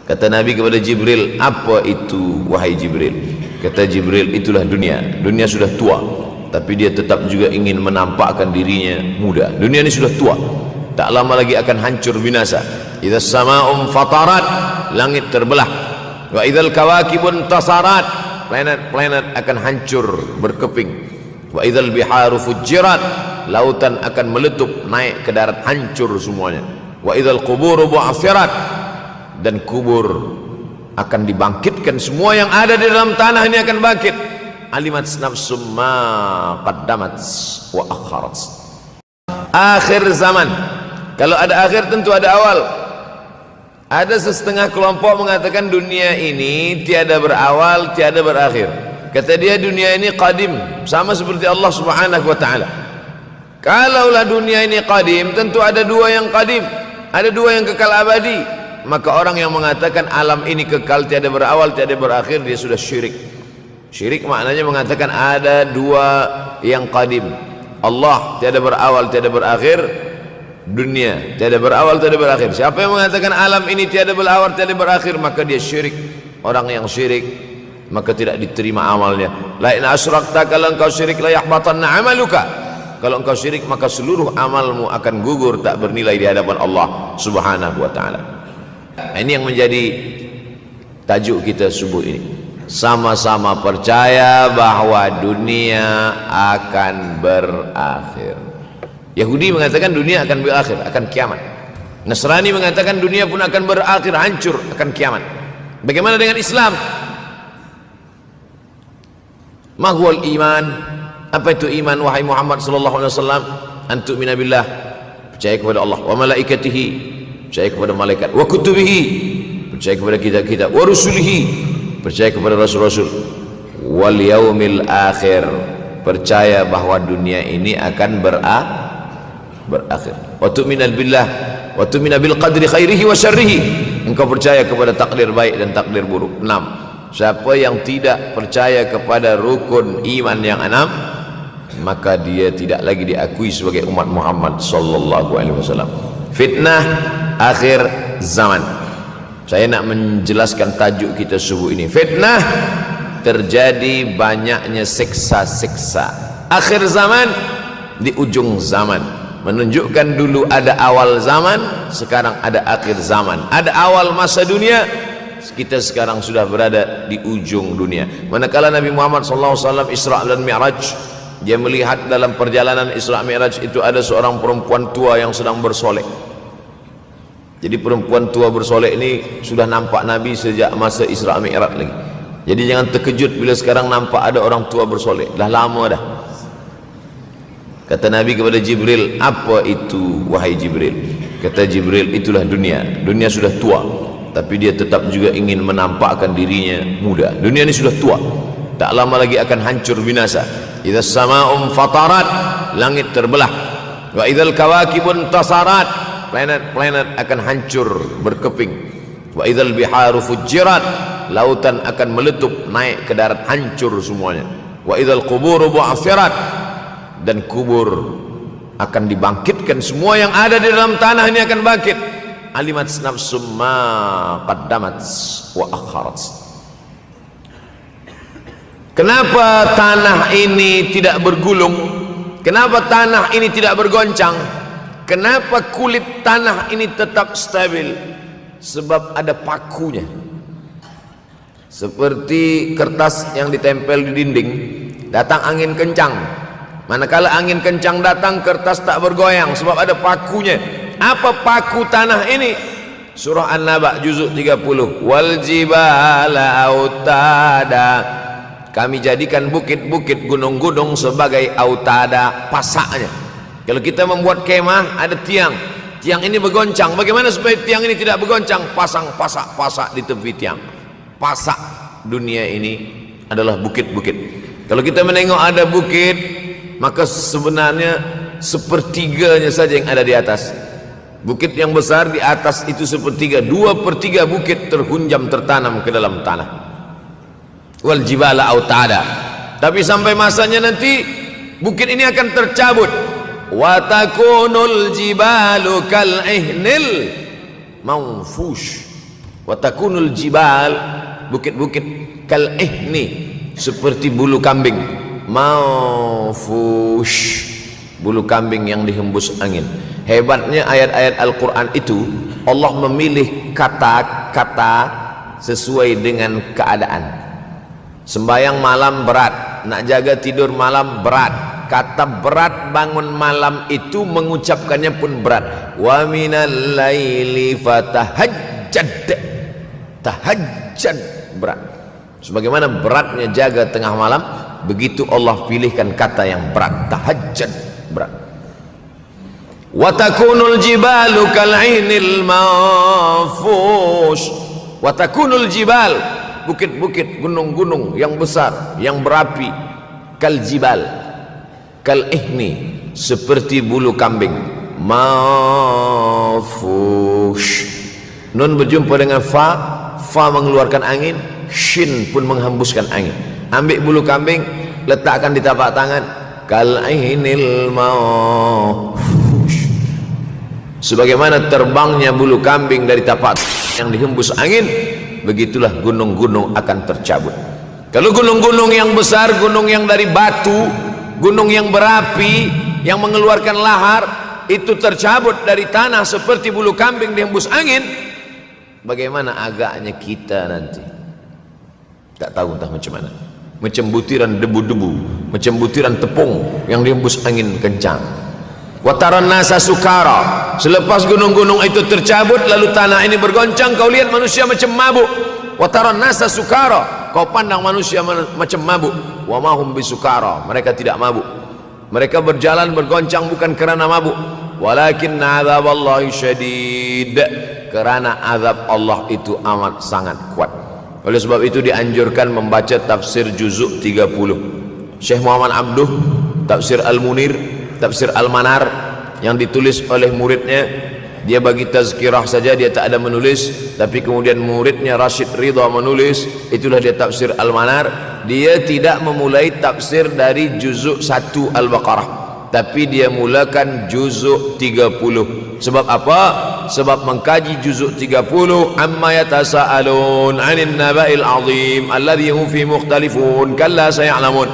Kata Nabi kepada Jibril, apa itu wahai Jibril? Kata Jibril, itulah dunia. Dunia sudah tua, tapi dia tetap juga ingin menampakkan dirinya muda. Dunia ini sudah tua, tak lama lagi akan hancur binasa. Idza sama'um fatarat, langit terbelah. Wa idzal kawakibun tasarat, planet-planet akan hancur berkeping. Wa idzal biharu fujirat, lautan akan meletup naik ke darat, hancur semuanya. Wa idzal quburu bu'athirat, dan kubur akan dibangkitkan. Semua yang ada di dalam tanah ini akan bangkit. Alimat nafsum ma qaddamat wa akharat. Akhir zaman. Kalau ada akhir tentu ada awal. Ada setengah kelompok mengatakan dunia ini tiada berawal, tiada berakhir. Kata dia dunia ini qadim, sama seperti Allah Subhanahu wa taala. Kalaulah dunia ini qadim, tentu ada dua yang qadim, ada dua yang kekal abadi. Maka orang yang mengatakan alam ini kekal, tiada berawal, tiada berakhir, dia sudah syirik. Syirik maknanya mengatakan ada dua yang qadim. Allah tiada berawal, tiada berakhir, dunia tiada berawal, tiada berakhir. Siapa yang mengatakan alam ini tiada berawal, tiada berakhir, maka dia syirik. Orang yang syirik maka tidak diterima amalnya. La in asyrakta, kalau engkau syirik la yahbatanna amaluka. Kalau engkau syirik maka seluruh amalmu akan gugur, tak bernilai di hadapan Allah Subhanahu wa taala. Ini yang menjadi tajuk kita subuh ini. Sama-sama percaya bahwa dunia akan berakhir. Yahudi mengatakan dunia akan berakhir, akan kiamat. Nasrani mengatakan dunia pun akan berakhir, hancur, akan kiamat. Bagaimana dengan Islam? Ma huwal iman? Apa itu iman wahai Muhammad sallallahu alaihi wasallam? Antu'mina billah, percaya kepada Allah, wa malaikatihi, percaya kepada malaikat, wa kutubihi, percaya kepada kitab-kitab, wa rusulihi, percaya kepada rasul-rasul, wal yaumil akhir, percaya bahwa dunia ini akan berakhir. Wa tu'mina billah, wa tu'mina bil qadri khairihi wa syarrihi, engkau percaya kepada takdir baik dan takdir buruk. 6. Siapa yang tidak percaya kepada rukun iman yang 6, maka dia tidak lagi diakui sebagai umat Muhammad sallallahu alaihi wasallam. Fitnah akhir zaman. Saya nak menjelaskan tajuk kita subuh ini. Fitnah, terjadi banyaknya siksa-siksa. Akhir zaman, di ujung zaman. Menunjukkan dulu ada awal zaman, sekarang ada akhir zaman. Ada awal masa dunia, kita sekarang sudah berada di ujung dunia. Manakala Nabi Muhammad SAW Isra dan Mi'raj, dia melihat dalam perjalanan Isra Mi'raj itu ada seorang perempuan tua yang sedang bersolek. Jadi perempuan tua bersolek ini sudah nampak Nabi sejak masa Isra Mi'raj lagi. Jadi jangan terkejut bila sekarang nampak ada orang tua bersolek. Dah lama dah. Kata Nabi kepada Jibril, apa itu wahai Jibril? Kata Jibril, itulah dunia. Dunia sudah tua, tapi dia tetap juga ingin menampakkan dirinya muda. Dunia ini sudah tua, tak lama lagi akan hancur binasa. Idza sama'um fatarat, langit terbelah. Wa idzal kawakibun tasarat, planet-planet akan hancur berkeping. Wa idzal biharu fujirat, lautan akan meletup naik ke darat, hancur semuanya. Wa idzal quburu bu'athirat, dan kubur akan dibangkitkan. Semua yang ada di dalam tanah ini akan bangkit. Alimat nafsum ma qaddamat wa akharat. Kenapa tanah ini tidak bergulung? Kenapa tanah ini tidak bergoncang? Kenapa kulit tanah ini tetap stabil? Sebab ada pakunya. Seperti kertas yang ditempel di dinding, datang angin kencang, manakala angin kencang datang, kertas tak bergoyang sebab ada pakunya. Apa paku tanah ini? Surah An-Naba juzuk 30. Wal jibala autada, kami jadikan bukit-bukit, gunung-gunung sebagai autada, pasaknya. Kalau kita membuat kemah, ada tiang, tiang ini bergoncang. Bagaimana supaya tiang ini tidak bergoncang? Pasang pasak-pasak di tepi tiang. Pasak dunia ini adalah bukit-bukit. Kalau kita menengok ada bukit, maka sebenarnya sepertiganya saja yang ada di atas. Bukit yang besar di atas itu sepertiga, 2/3 bukit terhunjam, tertanam ke dalam tanah. Wal jibala autada. Tapi sampai masanya nanti bukit ini akan tercabut. Wa takunul jibalu kal ihnil manfush. Wa takunul jibal, bukit-bukit kal ihni, seperti bulu kambing. Maufush, bulu kambing yang dihembus angin. Hebatnya ayat-ayat Al-Quran itu, Allah memilih kata-kata sesuai dengan keadaan. Sembayang malam berat, nak jaga tidur malam berat. Kata berat bangun malam itu mengucapkannya pun berat. Wa minal laili fatahajjad, tahajjad berat. Sebagaimana beratnya jaga tengah malam, begitu Allah pilihkan kata yang berat, tahajjad berat. Wa takunul jibalu kal'inil manfush. Wa takunul jibal, bukit-bukit, gunung-gunung yang besar, yang berapi, kal jibal, kal ihni, seperti bulu kambing. Manfush, nun berjumpa dengan fa, fa mengeluarkan angin, shin pun menghembuskan angin. Ambil bulu kambing, letakkan di tapak tangan, kal ainil manfush, sebagaimana terbangnya bulu kambing dari tapak yang dihembus angin, begitulah gunung-gunung akan tercabut. Kalau gunung-gunung yang besar, gunung yang dari batu, gunung yang berapi, yang mengeluarkan lahar, itu tercabut dari tanah seperti bulu kambing dihembus angin, bagaimana agaknya kita nanti? Tak tahu entah macam mana. Macam butiran debu-debu, macam butiran tepung yang dihembus angin kencang. Wataran nasa sukara, selepas gunung-gunung itu tercabut lalu tanah ini bergoncang, kau lihat manusia macam mabuk. Wataran nasa sukara, kau pandang manusia macam mabuk. Wa mahum bisukara, mereka tidak mabuk. Mereka berjalan bergoncang bukan kerana mabuk, walakin azaballahi syadid, kerana azab Allah itu amat sangat kuat. Oleh sebab itu dianjurkan membaca tafsir juzuk 30. Syekh Muhammad Abduh, tafsir Al-Munir, tafsir Al-Manar yang ditulis oleh muridnya. Dia bagi tazkirah saja, dia tak ada menulis, tapi kemudian muridnya Rashid Ridha menulis, itulah dia tafsir Al-Manar. Dia tidak memulai tafsir dari juzuk 1 Al-Baqarah, tapi dia mulakan juzuk 30. Sebab apa? Sebab mengkaji juzuk 30, amma yatasaalun 'anil naba'il 'azim alladhi hum fi mukhtalifun kalla saya'lamun,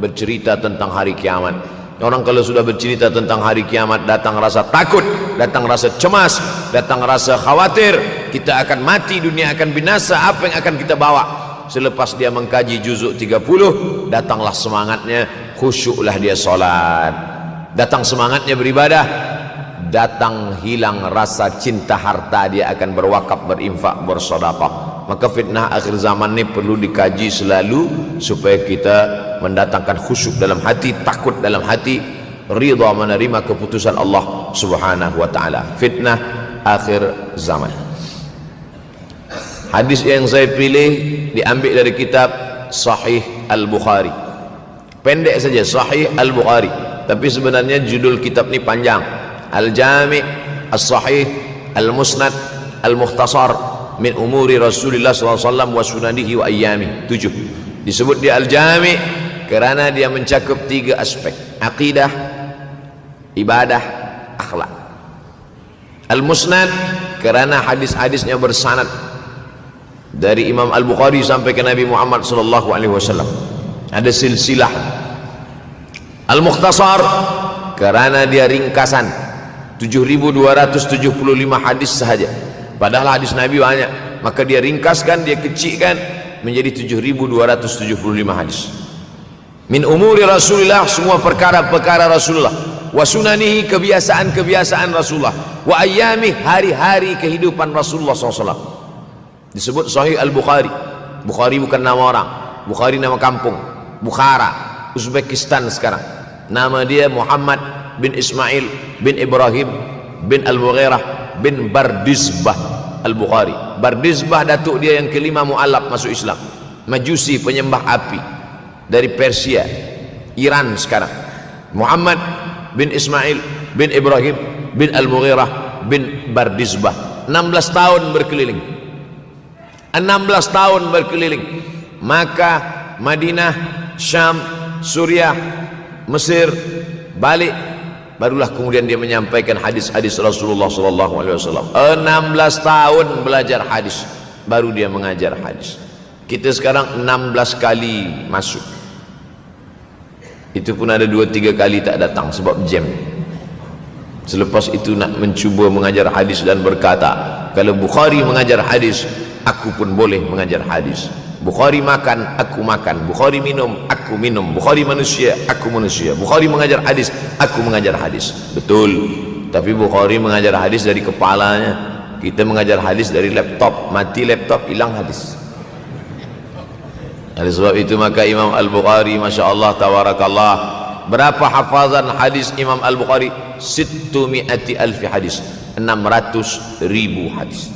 bercerita tentang hari kiamat. Orang kalau sudah bercerita tentang hari kiamat, datang rasa takut, datang rasa cemas, datang rasa khawatir, kita akan mati, dunia akan binasa, apa yang akan kita bawa? Selepas dia mengkaji juzuk 30, datanglah semangatnya, khusyuklah dia solat, datang semangatnya beribadah, datang hilang rasa cinta harta, dia akan berwakaf, berinfak, bersedekah. Maka fitnah akhir zaman ini perlu dikaji selalu supaya kita mendatangkan khusyuk dalam hati, takut dalam hati, ridha menerima keputusan Allah Subhanahu wa taala. Fitnah akhir zaman. Hadis yang saya pilih diambil dari kitab Sahih Al-Bukhari. Pendek saja, Sahih Al-Bukhari, tapi sebenarnya judul kitab ini panjang. Al-Jami' As-Sahih Al-Musnad Al-Mukhtasar min umuri Rasulullah SAW wa sunanihi wa ayyami. 7. Disebut dia Al-Jami' kerana dia mencakup 3 aspek: akidah, ibadah, akhlak. Al-Musnad kerana hadis-hadisnya bersanad dari Imam Al-Bukhari sampai ke Nabi Muhammad SAW, ada silsilah. Al-Mukhtasar kerana dia ringkasan, 7.275 hadis sahaja, padahal hadis Nabi banyak, maka dia ringkaskan, dia kecilkan menjadi 7.275 hadis. Min umuri Rasulullah, semua perkara-perkara Rasulullah, wa sunanihi, kebiasaan-kebiasaan Rasulullah, wa ayyami, hari-hari kehidupan Rasulullah SAW. Disebut Sahih Al-Bukhari. Bukhari bukan nama orang, Bukhari nama kampung, Bukhara, Uzbekistan sekarang. Nama dia Muhammad bin Ismail bin Ibrahim bin Al-Mughirah bin Bardizbah Al-Bukhari. Bardizbah datuk dia yang kelima mu'alaf masuk Islam, Majusi, penyembah api, dari Persia, Iran sekarang. Muhammad bin Ismail bin Ibrahim bin Al-Mughirah bin Bardizbah. 16 tahun berkeliling, 16 tahun berkeliling Makkah, Madinah, Syam, Suriah, Mesir, balik, barulah kemudian dia menyampaikan hadis-hadis Rasulullah SAW. 16 tahun belajar hadis. baru dia mengajar hadis. Kita sekarang 16 kali masuk, itu pun ada 2-3 kali tak datang sebab jam. Selepas itu nak mencuba mengajar hadis dan berkata, kalau Bukhari mengajar hadis, aku pun boleh mengajar hadis. Bukhari makan, aku makan. Bukhari minum, aku minum. Bukhari manusia, aku manusia. Bukhari mengajar hadis, aku mengajar hadis. Betul. Tapi Bukhari mengajar hadis dari kepalanya, kita mengajar hadis dari laptop. Mati laptop, hilang hadis. Oleh sebab itu maka Imam Al-Bukhari, Masya Allah, Tawarakallah, berapa hafazan hadis Imam Al-Bukhari? 600,000 hadis, 600,000 hadis.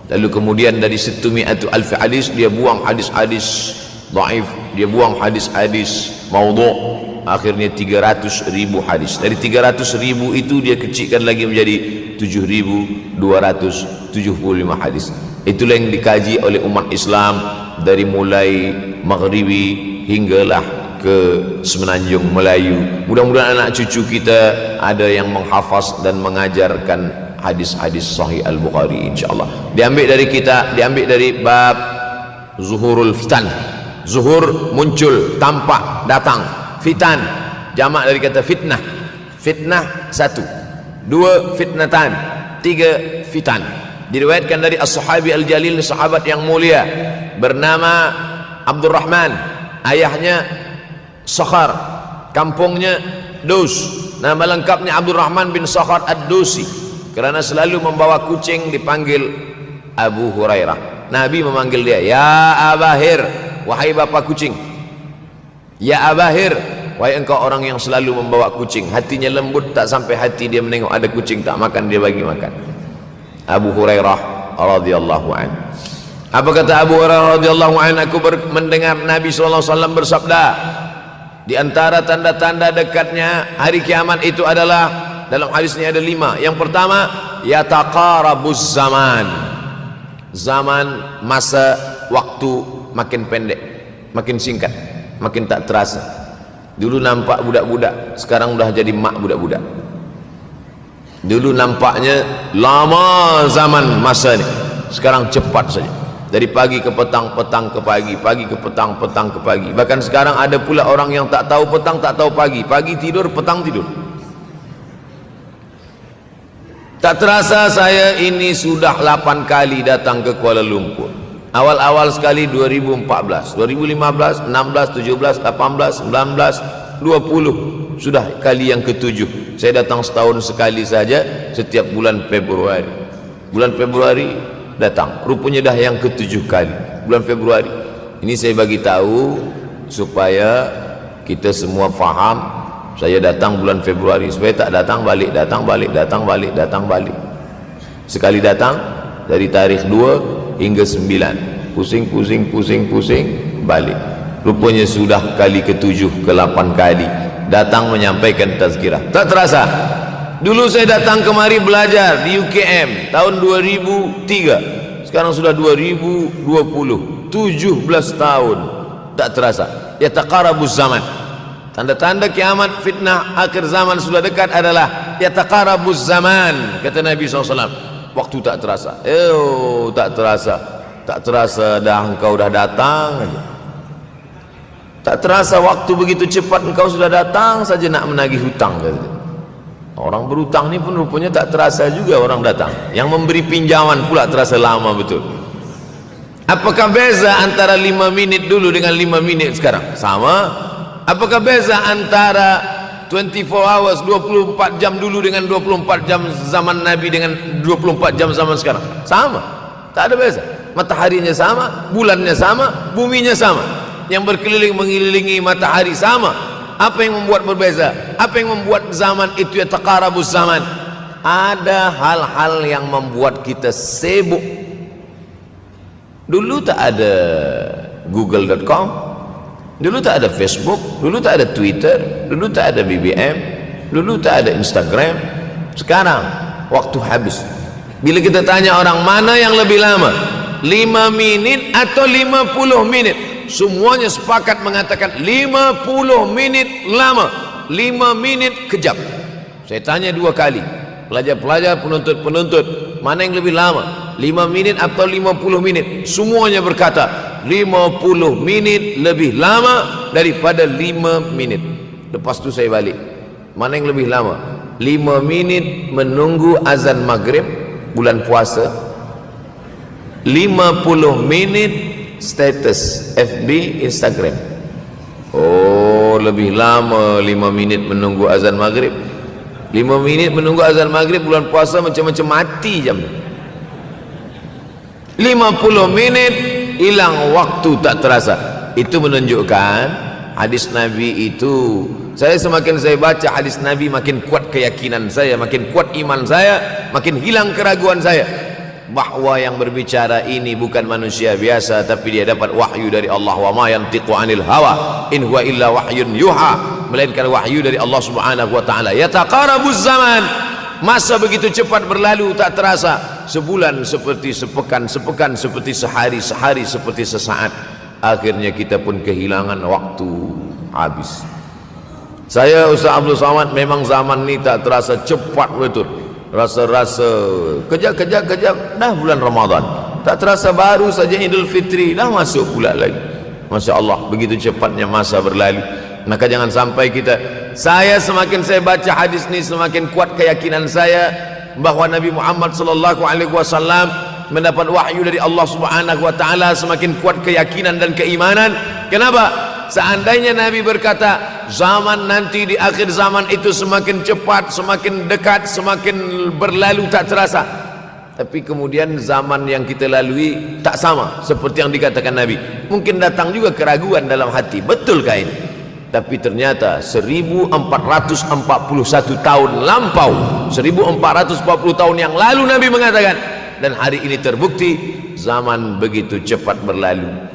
Lalu kemudian dari 600,000 hadis dia buang hadis-hadis dhaif, dia buang hadis-hadis maudhu', akhirnya 300,000 hadis. Dari 300,000 itu dia kecilkan lagi menjadi 7.275 hadis. Itulah yang dikaji oleh umat Islam dari mulai Maghribi hinggalah ke Semenanjung Melayu. Mudah-mudahan anak cucu kita ada yang menghafaz dan mengajarkan hadis-hadis Sahih Al-Bukhari, insyaallah. Diambil dari kita, diambil dari bab zuhurul fitan. Zuhur muncul, tampak, datang. Fitan jamak dari kata fitnah. Fitnah 1, 2 fitnatan, 3 fitan. Diriwayatkan dari as-sahabi al-jalil, sahabat yang mulia bernama Abdurrahman, ayahnya Sakhar, kampungnya Dus. Nama lengkapnya Abdurrahman bin Sakhar ad-Dusi. Kerana selalu membawa kucing dipanggil Abu Hurairah. Nabi memanggil dia, ya Abahir, wahai bapa kucing. Ya Abahir, wahai engkau orang yang selalu membawa kucing. Hatinya lembut, tak sampai hati dia menengok ada kucing tak makan, dia bagi makan. Abu Hurairah radhiyallahu anhu. Apa kata Abu Hurairah radhiyallahu anhu? Aku mendengar Nabi SAW bersabda, di antara tanda-tanda dekatnya hari kiamat itu adalah, dalam hadis ini ada 5. Yang pertama, yataqarabuz zaman. Zaman, masa, waktu makin pendek, makin singkat, makin tak terasa. Dulu nampak budak-budak, sekarang sudah jadi mak budak-budak. Dulu nampaknya lama zaman masa ini, sekarang cepat saja. Dari pagi ke petang, petang ke pagi, pagi ke petang, petang ke pagi. Bahkan sekarang ada pula orang yang tak tahu petang, tak tahu pagi. Pagi tidur, petang tidur. Tak terasa saya ini sudah 8 kali datang ke Kuala Lumpur. Awal-awal sekali 2014, 2015, 16, 17, 18, 19, 20. Sudah kali yang ke-7. Saya datang setahun sekali saja, setiap bulan Februari. Bulan Februari datang, rupanya dah yang ke-7 kali bulan Februari. Ini saya bagi tahu supaya kita semua faham. Saya datang bulan Februari, supaya tak datang balik, datang balik, datang balik, datang balik. Sekali datang dari tarikh 2 hingga 9, pusing, pusing, pusing, pusing, balik. Rupanya sudah kali ke-7, ke-8 kali datang menyampaikan tazkirah. Tak terasa. Dulu saya datang kemari belajar di UKM tahun 2003. Sekarang sudah 2020, 17 tahun. Tak terasa. Yataqarabuz zaman. Tanda-tanda kiamat, fitnah akhir zaman sudah dekat adalah yataqarabuz zaman, kata Nabi SAW. Waktu tak terasa. Tak terasa. Tak terasa dah engkau dah datang aja. Tak terasa waktu begitu cepat, engkau sudah datang saja nak menagih hutang, kata. Orang berhutang ni pun rupanya tak terasa juga orang datang. Yang memberi pinjaman pula terasa lama betul. Apakah beza antara 5 minit dulu dengan 5 minit sekarang? Sama. Apakah beza antara 24 hours, 24 jam dulu dengan 24 jam zaman Nabi dengan 24 jam zaman sekarang? Sama. Tak ada beza. Mataharinya sama, bulannya sama, buminya sama. Yang berkeliling mengelilingi matahari sama. Apa yang membuat berbeza? Apa yang membuat zaman itu yataqarabuz zaman? Ada hal-hal yang membuat kita sibuk. Dulu tak ada google.com, dulu tak ada Facebook, dulu tak ada Twitter, dulu tak ada BBM, dulu tak ada Instagram. Sekarang waktu habis. Bila kita tanya orang mana yang lebih lama, 5 minit atau 50 menit, semuanya sepakat mengatakan 50 menit lama, 5 menit kejap. Saya tanya 2 kali, pelajar-pelajar, penuntut-penuntut, mana yang lebih lama, 5 minit atau 50 minit? Semuanya berkata 50 minit lebih lama daripada 5 minit. Lepas tu saya balik, mana yang lebih lama? 5 minit menunggu azan maghrib bulan puasa, 50 minit status FB Instagram. Oh, lebih lama 5 minit menunggu azan maghrib. 5 minit menunggu azan maghrib bulan puasa macam-macam mati jam. 50 minit hilang waktu tak terasa. Itu menunjukkan hadis Nabi itu, saya semakin saya baca hadis Nabi makin kuat keyakinan saya, makin kuat iman saya, makin hilang keraguan saya bahwa yang berbicara ini bukan manusia biasa, tapi dia dapat wahyu dari Allah. Wa ma yantiqu anil hawa in huwa illa wahyun yuha, melainkan wahyu dari Allah Subhanahu wa taala. Yataqarabuz zaman, masa begitu cepat berlalu tak terasa. Sebulan seperti sepekan, sepekan seperti sehari, sehari seperti sesaat. Akhirnya kita pun kehilangan waktu, habis. Saya Ustaz Abdul Somad, memang zaman ini tak terasa cepat betul. Rasa-rasa kejap dah bulan Ramadan, tak terasa baru saja Idul Fitri dah masuk pula lagi. Masya Allah, begitu cepatnya masa berlalu. Maka jangan sampai saya semakin saya baca hadis ini semakin kuat keyakinan saya bahwa Nabi Muhammad sallallahu alaihi wasallam mendapat wahyu dari Allah Subhanahu wa taala. Semakin kuat keyakinan dan keimanan. Kenapa? Seandainya Nabi berkata zaman nanti di akhir zaman itu semakin cepat, semakin dekat, semakin berlalu tak terasa, tapi kemudian zaman yang kita lalui tak sama seperti yang dikatakan Nabi. Mungkin datang juga keraguan dalam hati, betulkah ini? Tapi ternyata 1441 tahun lampau, 1440 tahun yang lalu Nabi mengatakan, dan hari ini terbukti zaman begitu cepat berlalu.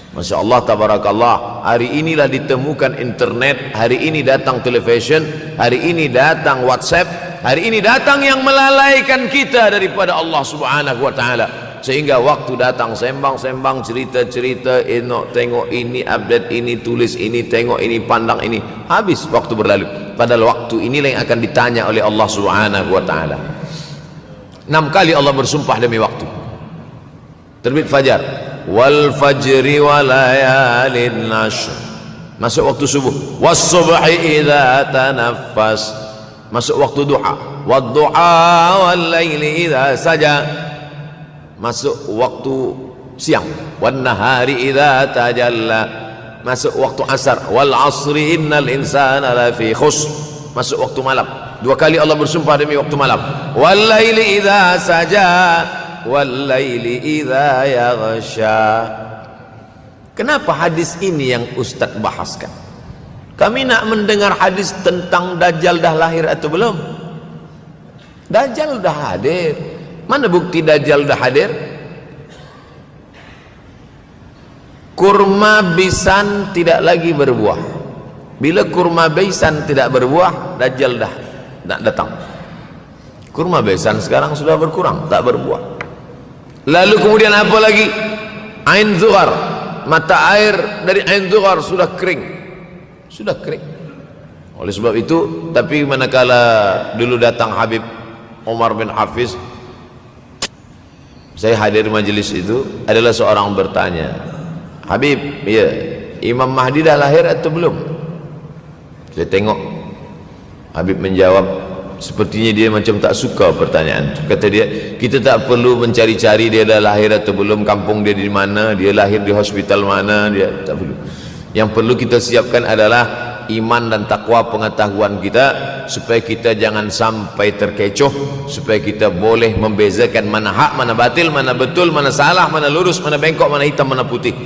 Masya Allah, tabarakallah. Hari inilah ditemukan internet, hari ini datang television, hari ini datang WhatsApp, hari ini datang yang melalaikan kita daripada Allah Subhanahu wa taala. Sehingga waktu datang sembang-sembang, cerita-cerita, tengok ini, update ini, tulis ini, tengok ini, pandang ini, habis waktu berlalu. Padahal waktu inilah yang akan ditanya oleh Allah Subhanahu wa taala. 6 kali Allah bersumpah demi waktu. Terbit fajar, wal fajri wa layalin ashr, masuk waktu subuh. Was subhi idza tanaffas, masuk waktu duha. Wad duha wal laili idza saja, masuk waktu siang. Wan nahari idza tajalla, masuk waktu asar. Wal asri innal insana lafi khusr, masuk waktu malam. 2 kali Allah bersumpah demi waktu malam. Wal laili idza saja, wal laili idza yaghsha. Kenapa hadis ini yang Ustaz bahaskan? Kami nak mendengar hadis tentang Dajjal dah lahir atau belum? Dajjal dah hadir. Mana bukti Dajjal dah hadir? Kurma bisan tidak lagi berbuah. Bila kurma bisan tidak berbuah, Dajjal dah nak datang. Kurma bisan sekarang sudah berkurang, tak berbuah. Lalu kemudian apa lagi? Ain Zuhar, mata air dari Ain Zuhar sudah kering, sudah kering. Oleh sebab itu, tapi manakala dulu datang Habib Umar bin Hafiz, saya hadir majelis itu, adalah seorang bertanya, Habib, ya, Imam Mahdi dah lahir atau belum? Saya tengok Habib menjawab, sepertinya dia macam tak suka pertanyaan. Kata dia, kita tak perlu mencari-cari dia dah lahir atau belum, kampung dia di mana, dia lahir di hospital mana, dia tak perlu. Yang perlu kita siapkan adalah iman dan takwa pengetahuan kita, supaya kita jangan sampai terkecoh, supaya kita boleh membezakan mana hak, mana batil, mana betul, mana salah, mana lurus, mana bengkok, mana hitam, mana putih.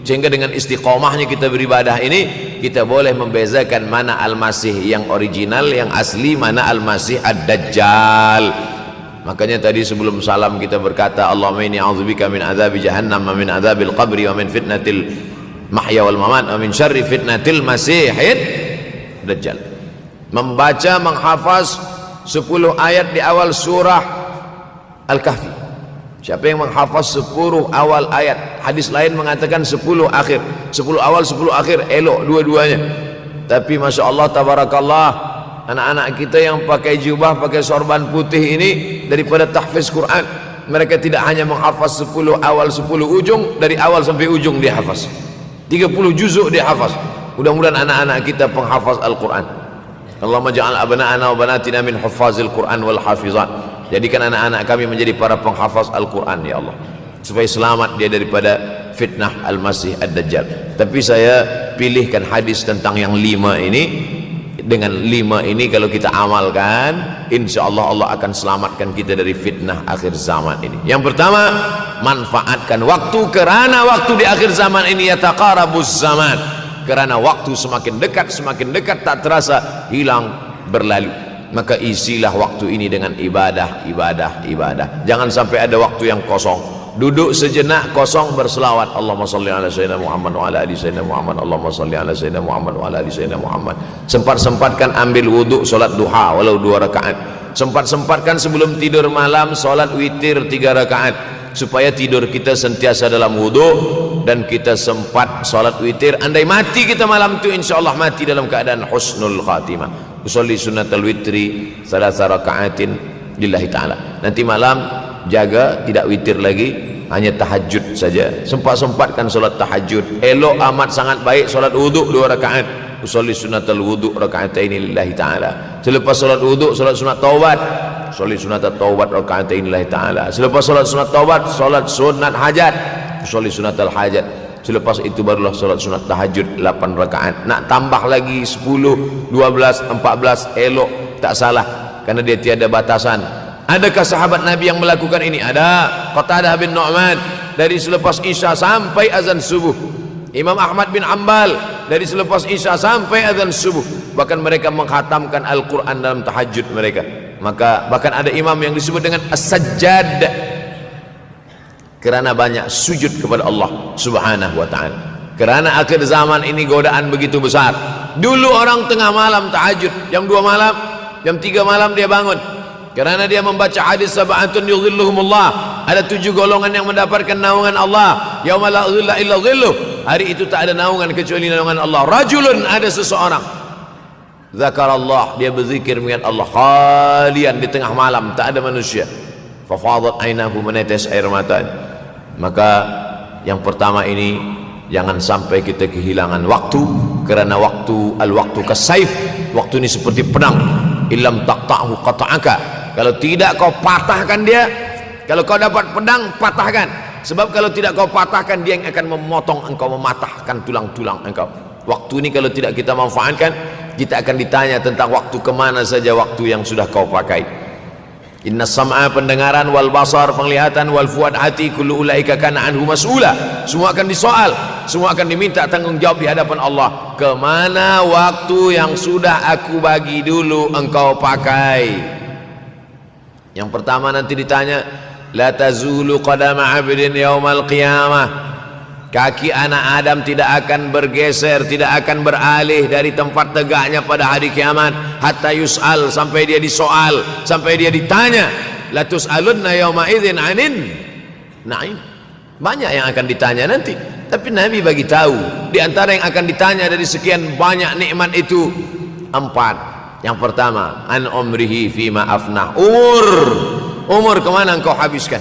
Sehingga dengan istiqomahnya kita beribadah ini, kita boleh membezakan mana Al-Masih yang original, yang asli, mana Al-Masih Ad-Dajjal. Makanya tadi sebelum salam kita berkata, Allahumma inni a'udzubika min azabi jahannam, wa min azabil qabri, wa min fitnatil mahya wal mamat, wa min syarri fitnatil masihid Dajjal. Membaca, menghafaz 10 ayat di awal surah Al-Kahfi. Siapa yang menghafaz 10 awal ayat, hadis lain mengatakan 10 akhir, 10 awal 10 akhir, elok dua-duanya. Tapi Masya Allah, tabarakallah, anak-anak kita yang pakai jubah, pakai sorban putih ini, daripada tahfiz Quran, mereka tidak hanya menghafaz 10 awal 10 ujung, dari awal sampai ujung dia hafaz 30 juzuk dia hafaz. Mudah-mudahan anak-anak kita penghafaz Al-Quran. Allahumma ja'al abna'ana wa banatina min huffazil Quran wal hafizat. Jadikan anak-anak kami menjadi para penghafaz Al-Quran ya Allah, supaya selamat dia daripada fitnah Al-Masih Ad-Dajjal. Tapi saya pilihkan hadis tentang yang 5 ini. Dengan 5 ini kalau kita amalkan, insya Allah Allah akan selamatkan kita dari fitnah akhir zaman ini. Yang pertama, manfaatkan waktu, kerana waktu di akhir zaman ini yataqarabuz zaman, kerana waktu semakin dekat tak terasa hilang berlalu. Maka isilah waktu ini dengan ibadah. Jangan sampai ada waktu yang kosong. Duduk sejenak kosong berselawat, Allahumma salli ala sayyidina Muhammad wa ala ali sayyidina Muhammad, Allahumma salli ala sayyidina Muhammad wa ala ali sayyidina Muhammad. Sempat-sempatkan ambil wuduk solat duha walau 2 rakaat. Sempat-sempatkan sebelum tidur malam solat witir 3 rakaat, supaya tidur kita sentiasa dalam wuduk dan kita sempat solat witir. Andai mati kita malam itu, insyaallah mati dalam keadaan husnul khatimah. Usolli sunnatul witri 3 rakaatin lillahi ta'ala. Nanti malam jaga tidak witir lagi, hanya tahajud saja. Sempat-sempatkan solat tahajud. Elok amat sangat baik solat wuduk 2 rakaat. Usolli sunnatul wuduk raka'ataini lillahi ta'ala. Selepas solat wuduk solat sunat taubat. Usolli sunnatul taubat raka'ataini lillahi ta'ala. Selepas solat sunat taubat solat sunat hajat. Usolli sunnatul hajat. Selepas itu barulah solat sunat tahajud 8 rakaat. Nak tambah lagi 10, 12, 14 elok, tak salah, karena dia tiada batasan. Adakah sahabat Nabi yang melakukan ini? Ada. Qatadah bin Nu'man dari selepas Isya sampai azan subuh. Imam Ahmad bin Ambal dari selepas Isya sampai azan subuh. Bahkan mereka mengkhatamkan Al-Quran dalam tahajud mereka. Maka bahkan ada imam yang disebut dengan As-Sajjad, kerana banyak sujud kepada Allah Subhanahu wa ta'ala. Kerana akhir zaman ini godaan begitu besar. Dulu orang tengah malam tahajud, jam 2 malam, jam 3 malam dia bangun, kerana dia membaca hadis sab'atun yudhilluhumullah. Ada 7 golongan yang mendapatkan naungan Allah. Yauma la dhilla illa dhilluh. Hari itu tak ada naungan kecuali naungan Allah. Rajulun, ada seseorang, zakarallah, dia berzikir mengingat Allah, khalian, di tengah malam tak ada manusia. Fafadat ainahu, menetes air matanya. Maka yang pertama ini, jangan sampai kita kehilangan waktu, kerana waktu, al-waktu kasaif, waktu ini seperti pedang. Illam taqta'hu qata'aka. Kalau tidak kau patahkan dia, kalau kau dapat pedang, patahkan. Sebab kalau tidak kau patahkan, dia yang akan memotong engkau, mematahkan tulang-tulang engkau. Waktu ini kalau tidak kita manfaatkan, kita akan ditanya tentang waktu, kemana saja waktu yang sudah kau pakai. Inna sam'a, pendengaran, wal basar, penglihatan, wal fuad, hati, kullu ulaika kana anhu mas'ula. Semua akan disoal, semua akan diminta tanggungjawab di hadapan Allah. Kemana waktu yang sudah aku bagi dulu engkau pakai? Yang pertama nanti ditanya, la tazulu qadama 'abdin yaumal qiyamah. Kaki anak Adam tidak akan bergeser, tidak akan beralih dari tempat tegaknya pada hari kiamat, hatta yus'al, sampai dia disoal, sampai dia ditanya. La tus'alunna yauma idzin 'anin na'im. Banyak yang akan ditanya nanti, tapi Nabi bagi tahu di antara yang akan ditanya dari sekian banyak nikmat itu 4. Yang pertama, an umrihi fima afnah. Umur kemana engkau habiskan?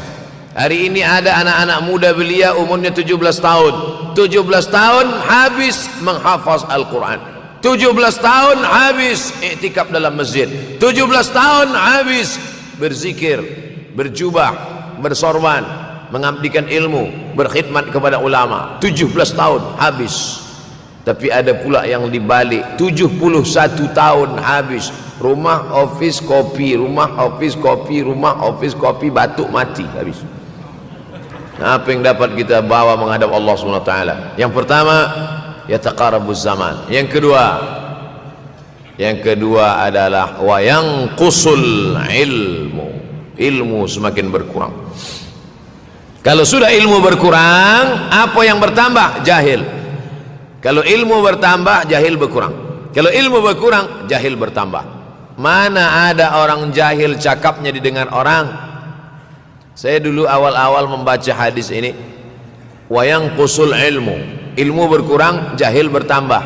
Hari ini ada anak-anak muda belia umurnya 17 tahun. 17 tahun habis menghafaz Al-Quran. 17 tahun habis iktikaf dalam masjid. 17 tahun habis berzikir, berjubah, bersorban, mengabdikan ilmu, berkhidmat kepada ulama. 17 tahun habis. Tapi ada pula yang dibalik, 71 tahun habis. Rumah, office, kopi, rumah, office, kopi, rumah, office, kopi, batuk, mati, habis. Nah, apa yang dapat kita bawa menghadap Allah SWT? Yang pertama, yataqarabuz zaman. Yang kedua adalah wa yanqusul ilmu. Ilmu semakin berkurang. Kalau sudah ilmu berkurang, apa yang bertambah? Jahil. Kalau ilmu bertambah, jahil berkurang. Kalau ilmu berkurang, jahil bertambah. Mana ada orang jahil cakapnya didengar orang? Saya dulu awal-awal membaca hadis ini, wa yanqusul ilmu. Ilmu berkurang, jahil bertambah.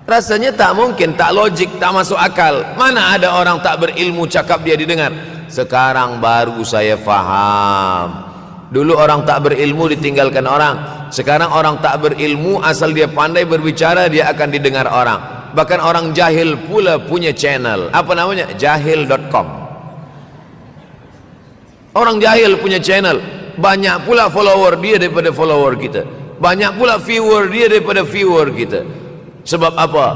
Rasanya tak mungkin, tak logik, tak masuk akal. Mana ada orang tak berilmu cakap dia didengar? sekarang baru saya faham. Dulu orang tak berilmu ditinggalkan orang, sekarang orang tak berilmu asal dia pandai berbicara dia akan didengar orang. Bahkan orang jahil pula punya channel, apa namanya? Jahil.com. Orang jahil punya channel, banyak pula follower dia daripada follower kita, banyak pula viewer dia daripada viewer kita. Sebab apa?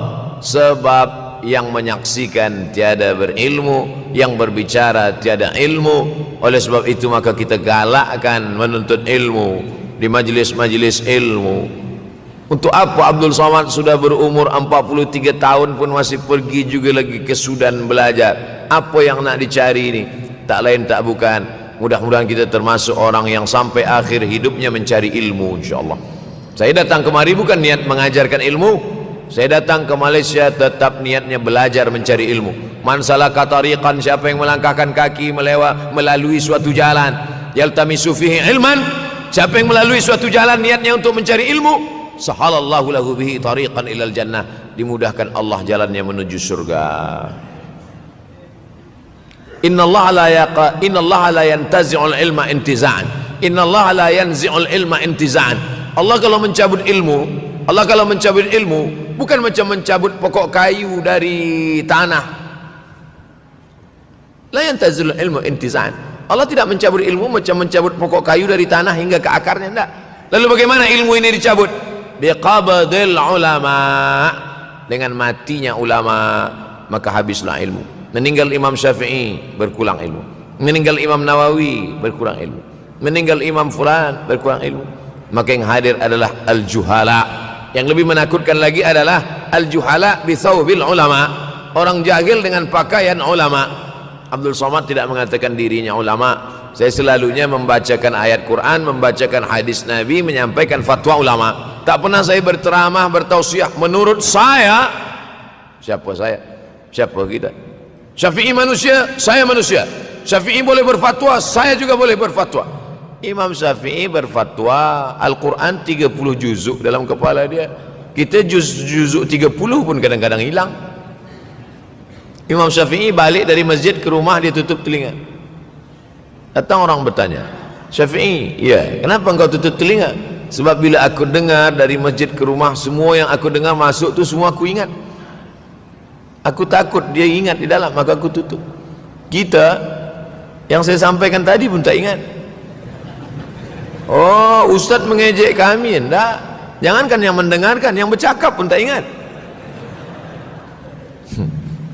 Sebab yang menyaksikan tiada berilmu, yang berbicara tiada ilmu. Oleh sebab itu maka kita galakkan menuntut ilmu di majlis-majlis ilmu. Untuk apa Abdul Somad sudah berumur 43 tahun pun masih pergi juga lagi ke Sudan belajar? Apa yang nak dicari ini? Tak lain tak bukan, mudah-mudahan kita termasuk orang yang sampai akhir hidupnya mencari ilmu, insyaAllah. Saya datang kemari bukan niat mengajarkan ilmu, saya datang ke Malaysia tetap niatnya belajar mencari ilmu. Man salaka tariqan, siapa yang melangkahkan kaki melalui suatu jalan, yaltamisu fihi ilman, siapa yang melalui suatu jalan niatnya untuk mencari ilmu, sahalallahu lahu bihi tariqan ilal jannah, dimudahkan Allah jalannya menuju surga. Innallaha la yantazi'ul ilma intiza'an, innallaha la yanzi'ul ilma intiza'an. Allah kalau mencabut ilmu, bukan macam mencabut pokok kayu dari tanah. La yantazilul ilmu intiza'an. Allah tidak mencabut ilmu macam mencabut pokok kayu dari tanah hingga ke akarnya, tidak. Lalu bagaimana ilmu ini dicabut? Biqabdil ulama, dengan matinya ulama maka habislah ilmu. Meninggal Imam Syafi'i berkurang ilmu, meninggal Imam Nawawi berkurang ilmu, meninggal Imam Fulan berkurang ilmu. Maka yang hadir adalah al-juhala. Yang lebih menakutkan lagi adalah al-juhala bi thawbil ulama, orang jahil dengan pakaian ulama. Abdul Somad tidak mengatakan dirinya ulama. Saya selalunya membacakan ayat Quran, membacakan hadis Nabi, menyampaikan fatwa ulama. Tak pernah saya berceramah, bertausiah menurut saya. Siapa saya? Siapa kita? Syafi'i manusia, saya manusia. Syafi'i boleh berfatwa, saya juga boleh berfatwa. Imam Syafi'i berfatwa Al-Quran 30 juzuk dalam kepala dia. Kita juzuk 30 pun kadang-kadang hilang. Imam Syafi'i balik dari masjid ke rumah dia tutup telinga. Datang orang bertanya, Syafi'i, ya, kenapa engkau tutup telinga? Sebab bila aku dengar dari masjid ke rumah, semua yang aku dengar masuk tu semua aku ingat. Aku takut dia ingat di dalam, maka aku tutup. Kita yang saya sampaikan tadi pun tak ingat. Oh, Ustaz mengejek kami, enggak. Jangankan yang mendengarkan, yang bercakap pun tak ingat.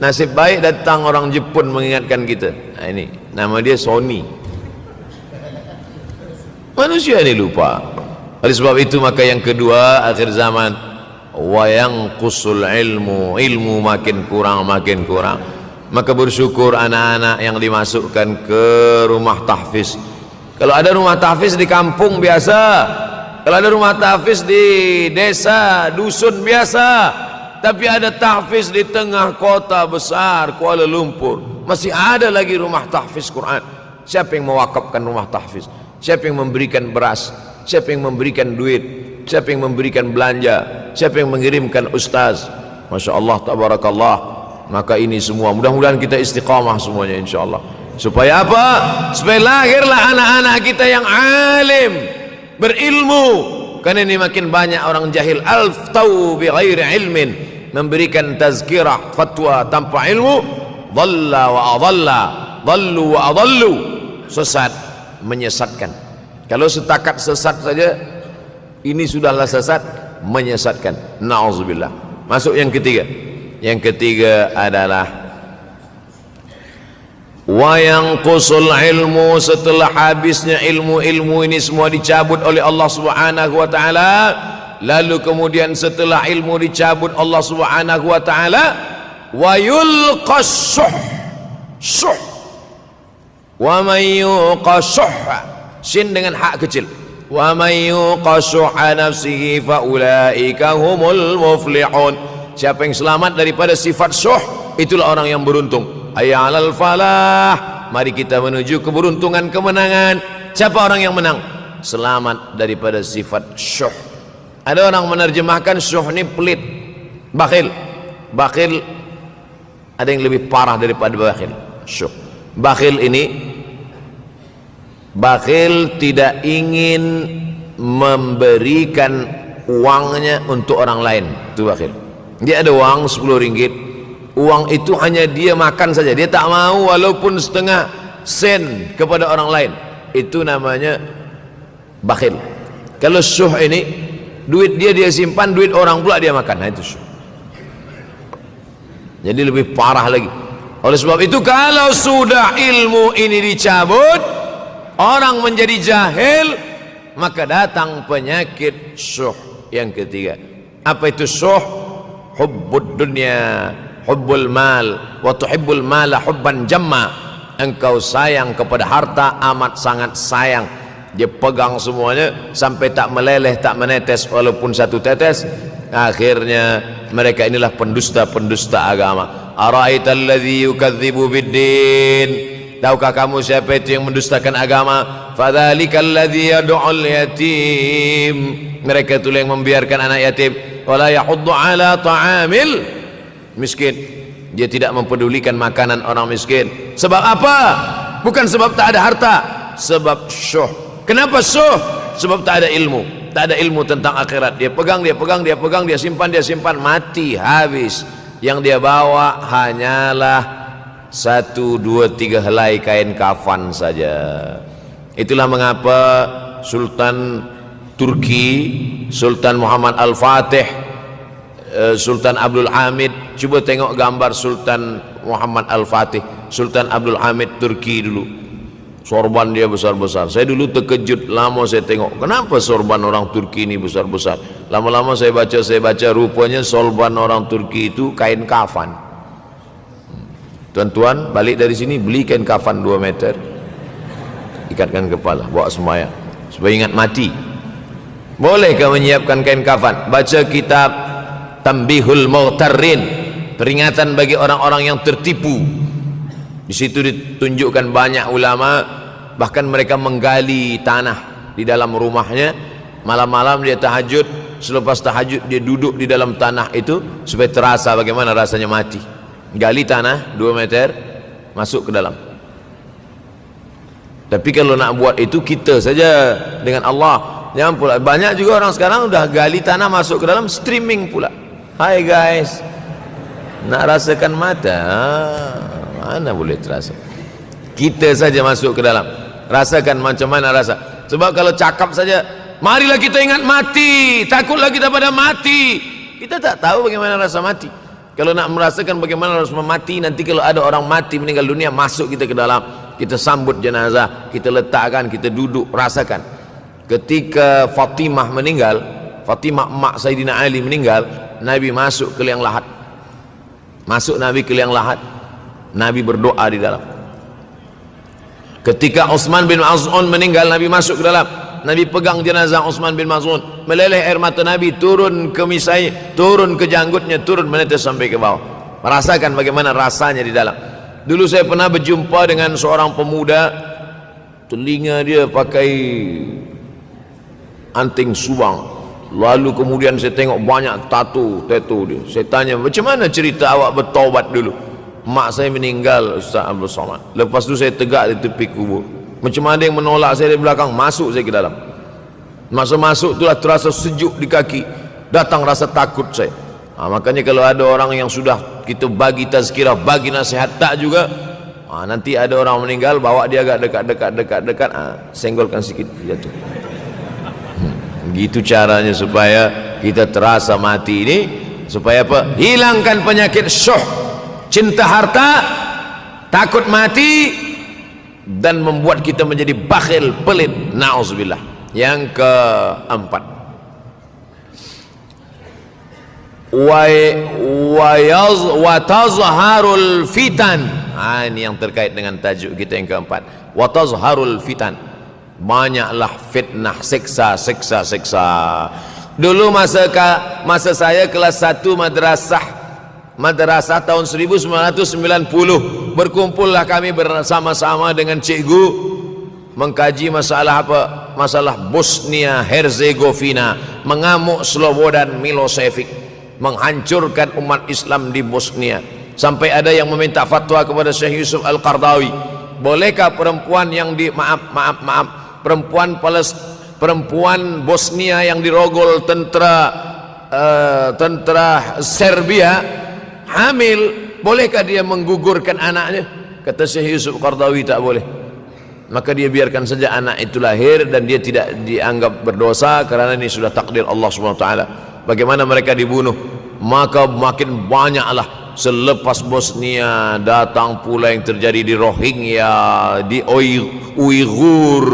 Nasib baik datang orang Jepun mengingatkan kita. Nah, ini nama dia Sony. Manusia ini lupa. Oleh sebab itu maka yang kedua, akhir zaman, wa yanqusul ilmu makin kurang. Maka bersyukur anak-anak yang dimasukkan ke rumah tahfiz. Kalau ada rumah tahfiz di kampung biasa, kalau ada rumah tahfiz di desa, dusun biasa, tapi ada tahfiz di tengah kota besar Kuala Lumpur, masih ada lagi rumah tahfiz Quran. Siapa yang mewakafkan rumah tahfiz? Siapa yang memberikan beras? Siapa yang memberikan duit? Siapa yang memberikan belanja? Siapa yang mengirimkan ustaz? Masya Allah, tabarakallah. Maka ini semua mudah-mudahan kita istiqamah semuanya insyaAllah. Supaya apa? Supaya lahirlah anak-anak kita yang alim, berilmu. Karena ini makin banyak orang jahil, alftau bi ghairi ilmin, memberikan tazkirah, fatwa tanpa ilmu. Dhalla wa adalla, dhallu wa adallu, sesat, menyesatkan. Kalau setakat sesat saja, ini sudahlah sesat, menyesatkan. Na'udzubillah. Masuk yang ketiga. Yang ketiga adalah wa yanqusul ilmu, setelah habisnya ilmu ini semua dicabut oleh Allah Subhanahu wa taala. Lalu kemudian setelah ilmu dicabut Allah Subhanahu wa taala, wa yulqas suh, wa may yuqashuh, sin dengan hak kecil, wa may yuqashuh nafsihi fa ulaika humul muflihun. Siapa yang selamat daripada sifat syuh, itulah orang yang beruntung. Hayya 'alal falah, mari kita menuju keberuntungan, kemenangan. Siapa orang yang menang? Selamat daripada sifat syuh. Ada orang menerjemahkan syuh ini pelit, bakhil. Bakhil ada yang lebih parah daripada bakhil. Syuh. Bakhil ini, bakhil tidak ingin memberikan uangnya untuk orang lain. Itu bakhil. Dia ada uang 10 ringgit, uang itu hanya dia makan saja, dia tak mau walaupun setengah sen kepada orang lain. Itu namanya bakhil. Kalau syuh ini, duit dia simpan, duit orang pula dia makan. Nah, itu syuh. Jadi lebih parah lagi. Oleh sebab itu, kalau sudah ilmu ini dicabut, orang menjadi jahil, maka datang penyakit syuh yang ketiga. Apa itu syuh? Hubbud dunya, hubbul mal, wa tuhibbul mala hubban jamma. Engkau sayang kepada harta amat sangat sayang. Dia pegang semuanya sampai tak meleleh, tak menetes walaupun satu tetes. Akhirnya mereka inilah pendusta-pendusta agama. Ara'aital ladzi yukadzibu biddin. Tahukah kamu siapa itu yang mendustakan agama? Fadzalikal ladzi yad'ul yatim. Mereka itu yang membiarkan anak yatim. Wala yahuddu ala ta'amil miskin. Dia tidak mempedulikan makanan orang miskin. Sebab apa? Bukan sebab tak ada harta, sebab syuh. Kenapa syuh? Sebab tak ada ilmu. Tak ada ilmu tentang akhirat. Dia pegang, dia simpan, mati, habis. Yang dia bawa hanyalah 1, 2, 3 helai kain kafan saja. Itulah mengapa Sultan Turki, Sultan Muhammad Al-Fatih, Sultan Abdul Hamid, coba tengok gambar Sultan Muhammad Al-Fatih, Sultan Abdul Hamid Turki dulu. Sorban dia besar-besar. Saya dulu terkejut, lama saya tengok, kenapa sorban orang Turki ini besar-besar. Lama-lama saya baca, rupanya sorban orang Turki itu kain kafan. Tuan-tuan balik dari sini, beli kain kafan 2 meter, ikatkan kepala, bawa sembahyang supaya ingat mati. Bolehkah menyiapkan kain kafan? Baca kitab Tambihul Mughtarrin, peringatan bagi orang-orang yang tertipu. Di situ ditunjukkan banyak ulama, bahkan mereka menggali tanah di dalam rumahnya. Malam-malam dia tahajud, selepas tahajud dia duduk di dalam tanah itu supaya terasa bagaimana rasanya mati. Gali tanah 2 meter, masuk ke dalam. Tapi kalau nak buat itu kita saja dengan Allah. Jangan pula, banyak juga orang sekarang udah gali tanah masuk ke dalam, streaming pula. Hai guys, nak rasakan mata, mana boleh terasa. Kita saja masuk ke dalam, rasakan macam mana rasa. Sebab kalau cakap saja, marilah kita ingat mati, takutlah kita pada mati, kita tak tahu bagaimana rasa mati. Kalau nak merasakan bagaimana rasa mati, nanti kalau ada orang mati meninggal dunia, masuk kita ke dalam, kita sambut jenazah, kita letakkan, kita duduk, rasakan. Ketika Fatimah meninggal, Fatimah emak Sayyidina Ali meninggal, Nabi masuk ke liang lahat. Masuk Nabi ke liang lahat, Nabi berdoa di dalam. Ketika Utsman bin Maz'un meninggal, Nabi masuk ke dalam, Nabi pegang jenazah Utsman bin Maz'un, meleleh air mata Nabi turun ke misai, turun ke janggutnya, turun menetes sampai ke bawah. Merasakan bagaimana rasanya di dalam. Dulu saya pernah berjumpa dengan seorang pemuda, telinga dia pakai anting subang, lalu kemudian saya tengok banyak tato dia. Saya tanya, macam mana cerita awak bertaubat dulu? Mak saya meninggal, Ustaz Abdul Somad. Lepas tu saya tegak di tepi kubur. Macam ada yang menolak saya dari belakang, masuk saya ke dalam. Masa masuk itulah terasa sejuk di kaki, datang rasa takut saya. Makanya kalau ada orang yang sudah kita bagi tazkirah, bagi nasihat tak juga, nanti ada orang meninggal, bawa dia agak dekat, senggolkan sikit, jatuh. Gitu caranya supaya kita terasa mati ini, supaya apa? Hilangkan penyakit syuh, cinta harta, takut mati, dan membuat kita menjadi bakhil, pelit, na'udzubillah. Yang keempat, wa tazharul fitan. Ini yang terkait dengan tajuk kita yang keempat, wa tazharul fitan. Banyaklah fitnah, siksa. Dulu masa saya kelas 1 madrasah tahun 1990, berkumpullah kami bersama-sama dengan cikgu mengkaji masalah apa? Masalah Bosnia Herzegovina, mengamuk Slobodan Milosevic, menghancurkan umat Islam di Bosnia. Sampai ada yang meminta fatwa kepada Syekh Yusuf Al-Qardawi, Bolehkah perempuan yang perempuan Bosnia yang dirogol tentara Serbia hamil, bolehkah dia menggugurkan anaknya? Kata Syekh Yusuf Qardawi, tak boleh. Maka dia biarkan saja anak itu lahir dan dia tidak dianggap berdosa karena ini sudah takdir Allah Subhanahu wa taala. Bagaimana mereka dibunuh? Maka makin banyaklah selepas Bosnia datang pula yang terjadi di Rohingya, di Uighur.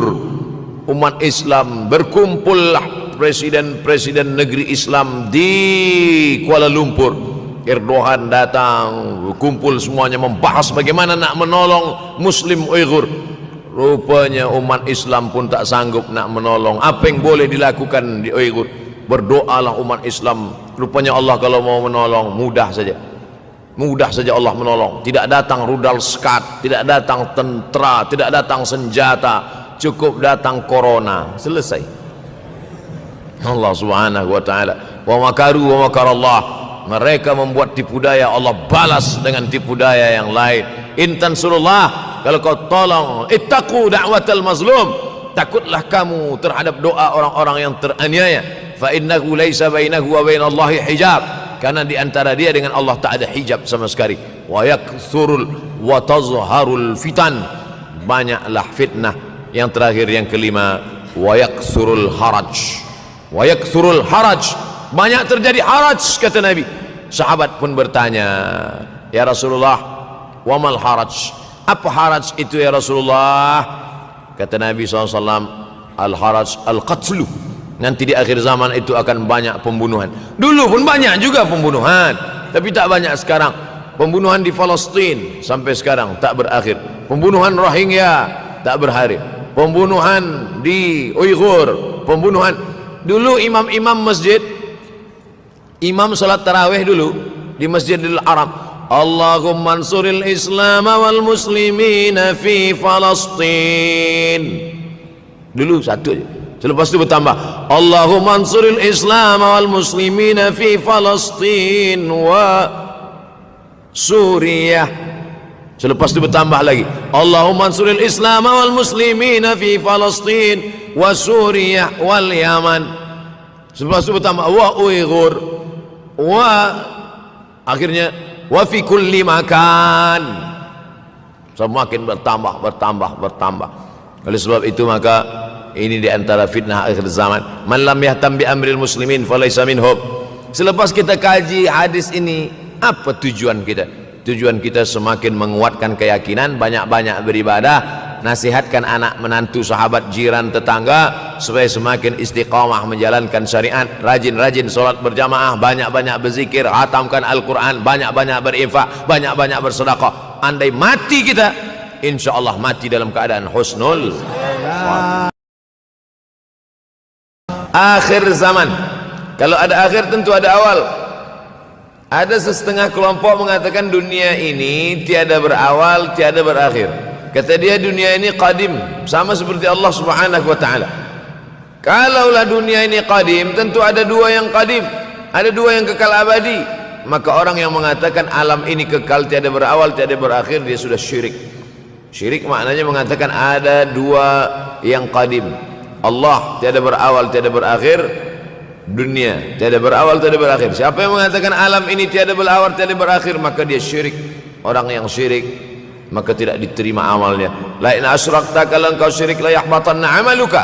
Umat Islam berkumpullah, presiden-presiden negeri Islam di Kuala Lumpur. Erdogan datang, kumpul semuanya membahas bagaimana nak menolong Muslim Uighur. Rupanya umat Islam pun tak sanggup nak menolong. Apa yang boleh dilakukan di Uighur? Berdoalah umat Islam. Rupanya Allah kalau mau menolong mudah saja. Mudah saja Allah menolong. Tidak datang rudal skat, tidak datang tentera, tidak datang senjata, cukup datang corona, selesai. Allah Subhanahu wa taala, wa makaru wa makarallah. Mereka membuat tipu daya, Allah balas dengan tipu daya yang lain. In tansurullah, kalau kau tolong, ittaqu da'watal mazlum, takutlah kamu terhadap doa orang-orang yang teraniaya. Fa innahu laisa bainahu wa bainallahi hijab, karena di antara dia dengan Allah tak ada hijab sama sekali. Wa yakthurul wa tazharul fitan, banyaklah fitnah. Yang terakhir, yang kelima, wa yakthurul haraj. Wa yakthurul haraj, banyak terjadi haraj, kata Nabi. Sahabat pun bertanya, ya Rasulullah, wa mal haraj, apa haraj itu ya Rasulullah? Kata Nabi SAW, al haraj al qatlu, nanti di akhir zaman itu akan banyak pembunuhan. Dulu pun banyak juga pembunuhan, tapi tak banyak sekarang. Pembunuhan di Palestina sampai sekarang tak berakhir. Pembunuhan Rohingya tak berakhir. Pembunuhan di Uighur, pembunuhan. Dulu imam-imam masjid, imam salat tarawih dulu di Masjidil Haram, Allahumma ansuril Islam wal muslimina fi Palestin. Dulu satu aja. Selepas itu bertambah, Allahumma ansuril Islam wal muslimina fi Palestin wa Suriah. Selepas itu bertambah lagi, Allahumma ansuril Islam wal muslimina fi Palestin wa Suriah wal Yaman. Selepas itu bertambah wa Uighur wa, akhirnya wa fi kulli makan. Semakin bertambah. Oleh sebab itu maka ini di antara fitnah akhir zaman. Man lam yahtam bi amril muslimin falaysa minhum. Selepas kita kaji hadis ini, apa tujuan kita? Tujuan kita semakin menguatkan keyakinan, banyak-banyak beribadah, nasihatkan anak menantu, sahabat, jiran, tetangga supaya semakin istiqamah menjalankan syariat, rajin-rajin solat berjamaah, banyak-banyak berzikir, hatamkan Al-Quran, banyak-banyak berinfak, banyak-banyak bersedekah. Andai mati kita, insya Allah mati dalam keadaan husnul akhir zaman. Kalau ada akhir tentu ada awal. Ada setengah kelompok mengatakan dunia ini tiada berawal, tiada berakhir. Kata dia dunia ini qadim, sama seperti Allah Subhanahu wa taala. Kalaulah dunia ini qadim, tentu ada dua yang qadim, ada dua yang kekal abadi. Maka orang yang mengatakan alam ini kekal, tiada berawal, tiada berakhir, dia sudah syirik. Syirik maknanya mengatakan ada dua yang qadim. Allah tiada berawal, tiada berakhir, dunia tiada berawal, tiada berakhir. Siapa yang mengatakan alam ini tiada berawal, tiada berakhir, maka dia syirik. Orang yang syirik maka tidak diterima amalnya. La in asyrakta, kalau engkau syirik la yahbatanna amaluka.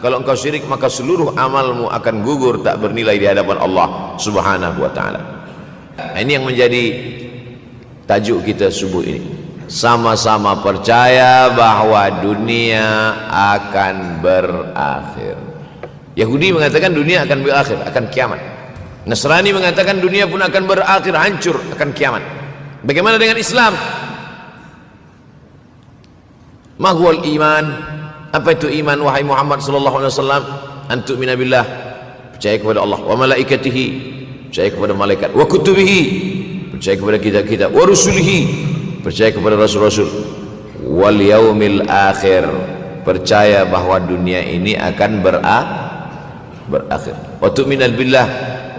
Kalau engkau syirik maka seluruh amalmu akan gugur, tak bernilai di hadapan Allah Subhanahu wa taala. Ini yang menjadi tajuk kita subuh ini. Sama-sama percaya bahwa dunia akan berakhir. Yahudi mengatakan dunia akan berakhir, akan kiamat. Nasrani mengatakan dunia pun akan berakhir, hancur, akan kiamat. Bagaimana dengan Islam? Ma huwal iman? Apa itu iman wahai Muhammad sallallahu alaihi wasallam? Antu minabillah, percaya kepada Allah, wa malaikatihi, percaya kepada malaikat, wa kutubihi, percaya kepada kitab-kitab, wa rusulihi, percaya kepada rasul-rasul, wal yaumil akhir, percaya bahwa dunia ini akan berakhir. Wa tu'mina billah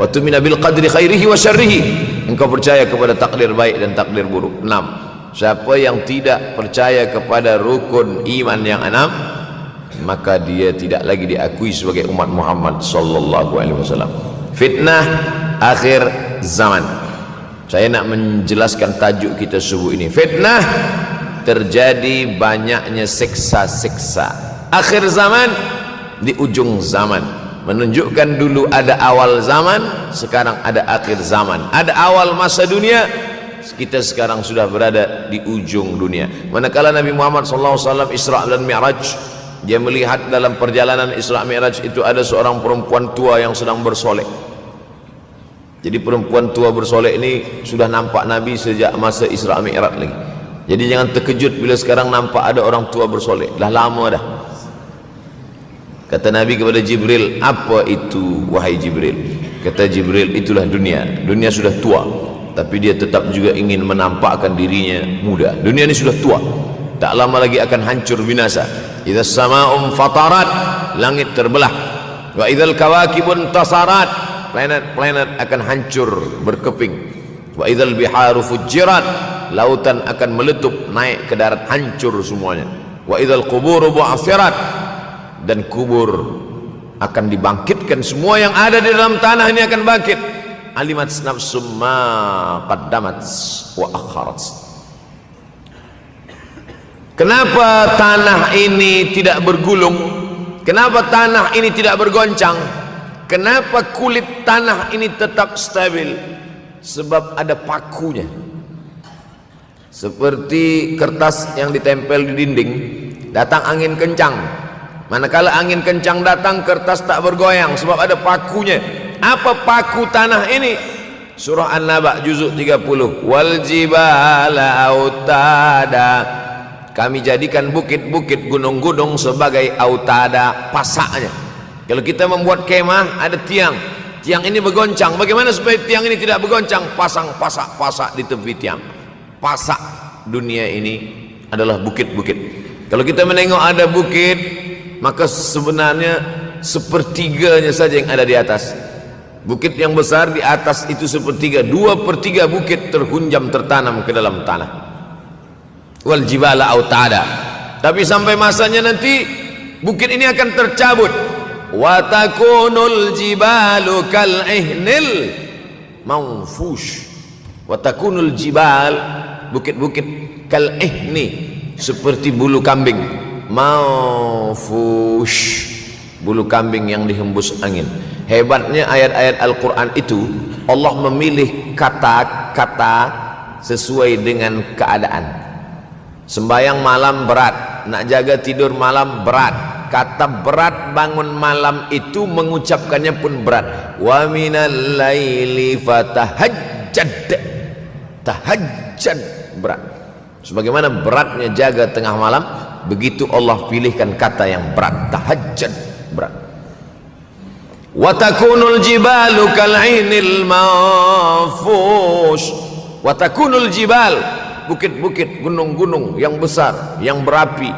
wa tu'mina bil qadri khairihi wa syarrihi, engkau percaya kepada takdir baik dan takdir buruk. 6. Siapa yang tidak percaya kepada rukun iman yang 6, maka dia tidak lagi diakui sebagai umat Muhammad sallallahu alaihi wasallam. Fitnah akhir zaman. Saya nak menjelaskan tajuk kita subuh ini. Fitnah terjadi banyaknya siksa-siksa. Akhir zaman, di ujung zaman. Menunjukkan dulu ada awal zaman, sekarang ada akhir zaman. Ada awal masa dunia, kita sekarang sudah berada di ujung dunia. Manakala Nabi Muhammad SAW Isra dan Mi'raj, dia melihat dalam perjalanan Isra Mi'raj itu ada seorang perempuan tua yang sedang bersolek. Jadi perempuan tua bersolek ini sudah nampak Nabi sejak masa Isra Mi'raj lagi. Jadi jangan terkejut bila sekarang nampak ada orang tua bersolek. Dah lama dah. Kata Nabi kepada Jibril, apa itu wahai Jibril? Kata Jibril, itulah dunia. Dunia sudah tua, tapi dia tetap juga ingin menampakkan dirinya muda. Dunia ini sudah tua, tak lama lagi akan hancur binasa. Idza sama'um fatarat, langit terbelah. Wa idzal kawakibun tasarat, planet-planet akan hancur berkeping. Wa idzal biharu fujirat, lautan akan meletup naik ke darat, hancur semuanya. Wa idzal quburu bu'athirat, dan kubur akan dibangkitkan. Semua yang ada di dalam tanah ini akan bangkit. Alimat nafsum ma qaddamat wa akharat. Kenapa tanah ini tidak bergulung? Kenapa tanah ini tidak bergoncang? Kenapa kulit tanah ini tetap stabil? Sebab ada pakunya. Seperti kertas yang ditempel di dinding, datang angin kencang, manakala angin kencang datang, kertas tak bergoyang sebab ada pakunya. Apa paku tanah ini? Surah An-Naba juzuk 30. Wal jibala autada, kami jadikan bukit-bukit, gunung-gunung sebagai autada, pasaknya. Kalau kita membuat kemah, ada tiang, tiang ini bergoncang. Bagaimana supaya tiang ini tidak bergoncang? Pasang pasak-pasak di tepi tiang. Pasak dunia ini adalah bukit-bukit. Kalau kita menengok ada bukit, maka sebenarnya sepertiganya saja yang ada di atas. Bukit yang besar di atas itu sepertiga, 2/3 bukit terhunjam, tertanam ke dalam tanah. Wal jibala autada. Tapi sampai masanya nanti bukit ini akan tercabut. Wa takunul jibalu kal ihnil manfush. Wa takunul jibal, bukit-bukit kal ihni, seperti bulu kambing. Manfush, bulu kambing yang dihembus angin. Hebatnya ayat-ayat Al-Quran itu, Allah memilih kata-kata sesuai dengan keadaan. Sembayang malam berat, nak jaga tidur malam berat. Kata berat bangun malam itu mengucapkannya pun berat. Wa minal laili fatahajjad, tahajjad berat. Sebagaimana beratnya jaga tengah malam, begitu Allah pilihkan kata yang berat, tahajjud berat. Wa takunul jibalu kal'inil manfush. Wa takunul jibal, bukit-bukit, gunung-gunung yang besar, yang berapi,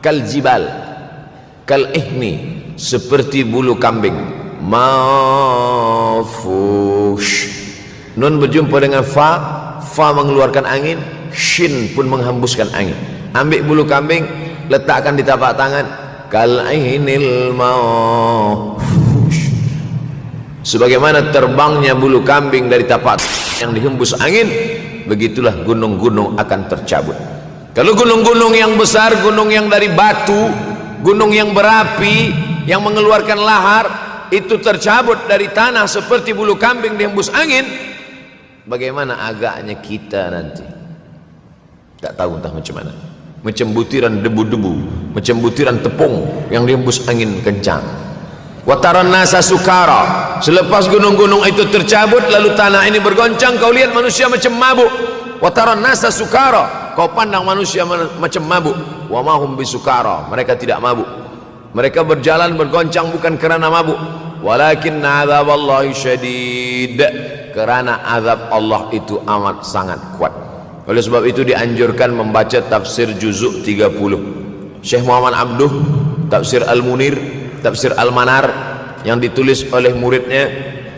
kal jibal, kal ihni, seperti bulu kambing. Manfush. Nun berjumpa dengan fa, fa mengeluarkan angin, shin pun menghembuskan angin. Ambil bulu kambing, letakkan di tapak tangan, kal ainil manfush. Sebagaimana terbangnya bulu kambing dari tapak yang dihembus angin, begitulah gunung-gunung akan tercabut. Kalau gunung-gunung yang besar, gunung yang dari batu, gunung yang berapi, yang mengeluarkan lahar, itu tercabut dari tanah seperti bulu kambing dihembus angin, bagaimana agaknya kita nanti? Tak tahu entah macam mana. Macam butiran debu-debu, macam butiran tepung yang dihembus angin kencang. Wataran nasa sukara, selepas gunung-gunung itu tercabut lalu tanah ini bergoncang, kau lihat manusia macam mabuk. Wataran nasa sukara, kau pandang manusia macam mabuk. Wa mahum bisukara, mereka tidak mabuk. Mereka berjalan bergoncang bukan kerana mabuk, walakin azaballahi syadid, kerana azab Allah itu amat sangat kuat. Oleh sebab itu dianjurkan membaca tafsir juzuk 30 Syekh Muhammad Abduh, tafsir Al-Munir, tafsir Al-Manar yang ditulis oleh muridnya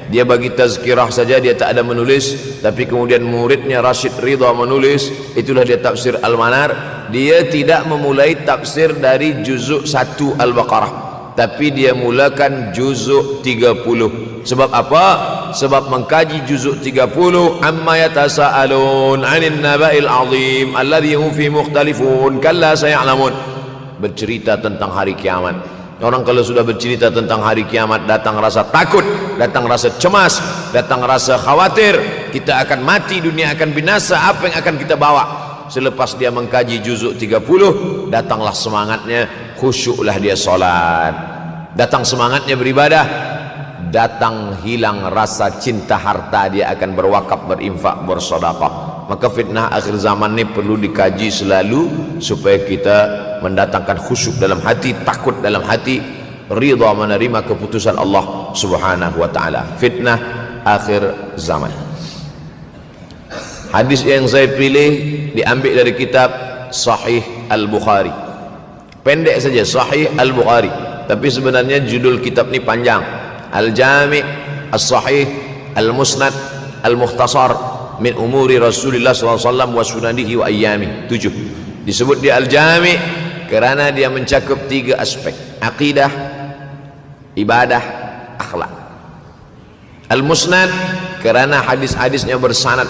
dia bagi tazkirah saja, dia tak ada menulis. Tapi kemudian muridnya Rashid Ridha menulis, itulah dia tafsir Al-Manar. Dia tidak memulai tafsir dari juzuk 1 Al-Baqarah, tapi dia mulakan juzuk 30. Sebab apa? Sebab mengkaji juzuk 30, amma yatasaalun 'anil naba'il 'azim alladhi hum fi mukhtalifun kalla saya'lamun, bercerita tentang hari kiamat. Orang kalau sudah bercerita tentang hari kiamat, datang rasa takut, datang rasa cemas, datang rasa khawatir, kita akan mati, dunia akan binasa, apa yang akan kita bawa? Selepas dia mengkaji juzuk 30, datanglah semangatnya, khusyuklah dia solat, datang semangatnya beribadah, datang hilang rasa cinta harta, dia akan berwakaf, berinfak, bersedekah. Maka fitnah akhir zaman ini perlu dikaji selalu supaya kita mendatangkan khusyuk dalam hati, takut dalam hati, ridha menerima keputusan Allah Subhanahu wa taala. Fitnah akhir zaman. Hadis yang saya pilih diambil dari kitab Sahih Al-Bukhari. Pendek saja, Sahih Al-Bukhari, tapi sebenarnya judul kitab ini panjang. Al-Jami' As-Sahih Al-Musnad Al-Mukhtasar min umuri Rasulullah SAW wa sunanihi wa ayyami. 7. Disebut dia Al-Jami' kerana dia mencakup 3 aspek: akidah, ibadah, akhlak. Al-Musnad kerana hadis-hadisnya bersanad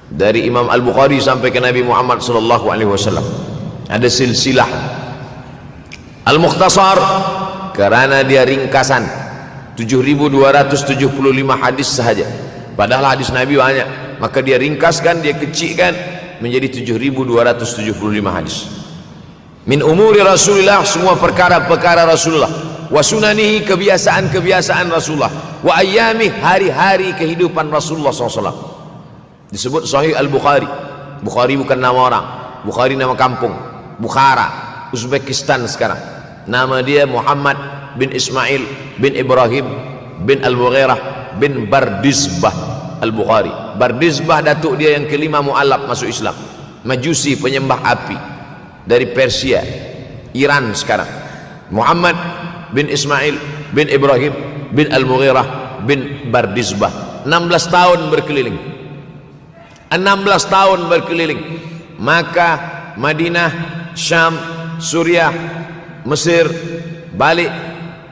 dari Imam Al-Bukhari sampai ke Nabi Muhammad SAW, ada silsilah. Al-Mukhtasar kerana dia ringkasan, 7.275 hadis sahaja, padahal hadis Nabi banyak, maka dia ringkaskan, dia kecilkan menjadi 7.275 hadis. Min umuri Rasulullah, semua perkara-perkara Rasulullah, wa sunanihi, kebiasaan-kebiasaan Rasulullah, wa ayyami, hari-hari kehidupan Rasulullah SAW. Disebut Sahih Al-Bukhari. Bukhari bukan nama orang, Bukhari nama kampung, Bukhara, Uzbekistan sekarang. Nama dia Muhammad bin Ismail bin Ibrahim bin Al-Mughirah bin Bardizbah Al-Bukhari. Bardizbah datuk dia yang kelima mu'alaf masuk Islam, Majusi, penyembah api, dari Persia, Iran sekarang. Muhammad bin Ismail bin Ibrahim bin Al-Mughirah bin Bardizbah. 16 tahun berkeliling, 16 tahun berkeliling Makkah, Madinah, Syam, Suriah, Mesir, balik,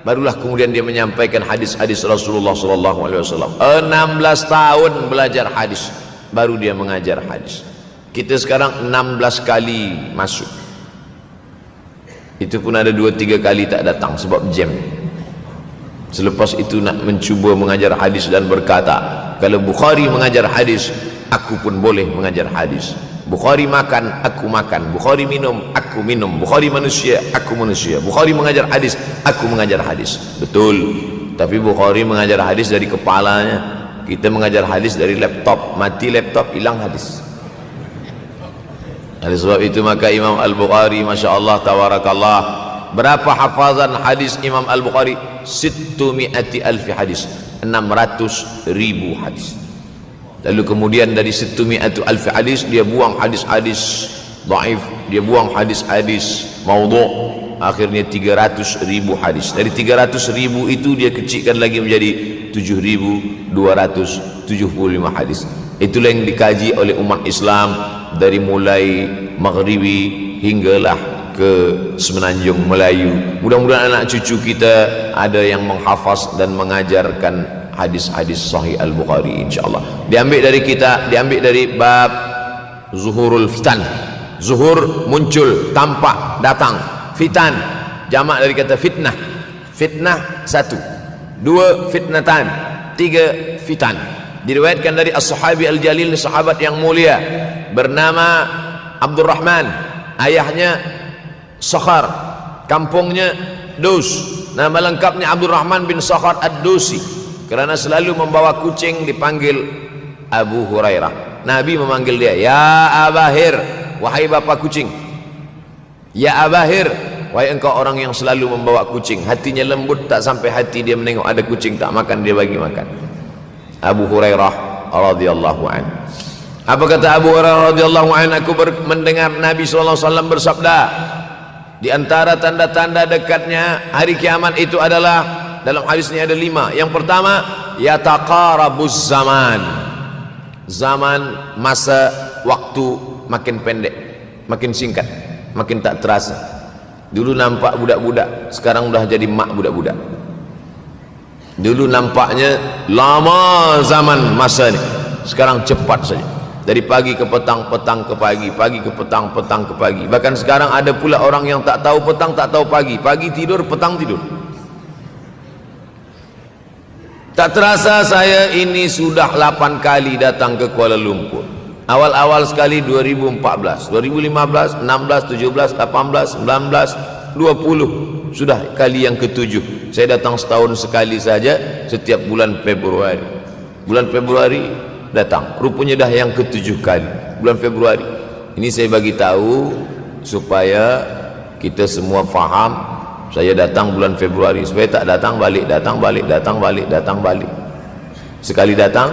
barulah kemudian dia menyampaikan hadis-hadis Rasulullah SAW. 16 tahun belajar hadis, baru dia mengajar hadis. Kita sekarang 16 kali masuk, itu pun ada 2-3 kali tak datang sebab jam. Selepas itu nak mencuba mengajar hadis dan berkata, kalau Bukhari mengajar hadis, aku pun boleh mengajar hadis. Bukhari makan, aku makan. Bukhari minum, aku minum. Bukhari manusia, aku manusia. Bukhari mengajar hadis, aku mengajar hadis. Betul, tapi Bukhari mengajar hadis dari kepalanya, kita mengajar hadis dari laptop. Mati laptop, hilang hadis. Oleh sebab itu maka Imam Al-Bukhari, Masya Allah, Tabarakallah, berapa hafazan hadis Imam Al-Bukhari? 600,000 hadis, 600,000 hadis. Lalu kemudian dari 600,000 hadis dia buang hadis-hadis dhaif, dia buang hadis-hadis maudhu', akhirnya 300,000 hadis. Dari 300,000 itu dia kecilkan lagi menjadi 7.275 hadis. Itulah yang dikaji oleh umat Islam dari mulai Maghribi hinggalah ke Semenanjung Melayu. Mudah-mudahan anak cucu kita ada yang menghafaz dan mengajarkan hadis-hadis Sahih Al-Bukhari, insyaallah. Diambil dari kita, diambil dari bab zuhurul fitan. Zuhur, muncul, tampak, datang. Fitan, jamak dari kata fitnah. Fitnah 1, 2 fitnatan, 3 fitan. Diriwayatkan dari as-sahabi al-jalil, sahabat yang mulia bernama Abdurrahman, ayahnya Sakhar, kampungnya Dus. Nama lengkapnya Abdurrahman bin Sakhar ad-Dusi. Kerana selalu membawa kucing dipanggil Abu Hurairah. Nabi memanggil dia, ya Abahir, wahai bapa kucing. Ya Abahir, wahai engkau orang yang selalu membawa kucing. Hatinya lembut, tak sampai hati dia menengok ada kucing tak makan, dia bagi makan. Abu Hurairah radhiyallahu an. Apa kata Abu Hurairah radhiyallahu an? Aku mendengar Nabi SAW bersabda, di antara tanda-tanda dekatnya hari kiamat itu adalah dalam hadis ini ada 5. Yang pertama, yataqarabuz zaman. Zaman, masa, waktu makin pendek, makin singkat, makin tak terasa. Dulu nampak budak-budak, sekarang udah jadi mak budak-budak. Dulu nampaknya lama zaman masa ni, sekarang cepat saja. Dari pagi ke petang, petang ke pagi, pagi ke petang, petang ke pagi. Bahkan sekarang ada pula orang yang tak tahu petang, tak tahu pagi. Pagi tidur, petang tidur. Tak terasa saya ini sudah 8 kali datang ke Kuala Lumpur. Awal-awal sekali 2014, 2015, 16, 17, 18, 19, 20. Sudah kali yang ke-7. Saya datang setahun sekali saja, setiap bulan Februari. Bulan Februari datang. Rupanya dah yang ke-7 kali. Bulan Februari. Ini saya bagi tahu supaya kita semua faham. Saya datang bulan Februari, supaya tak datang balik, datang balik, datang balik, datang balik. Sekali datang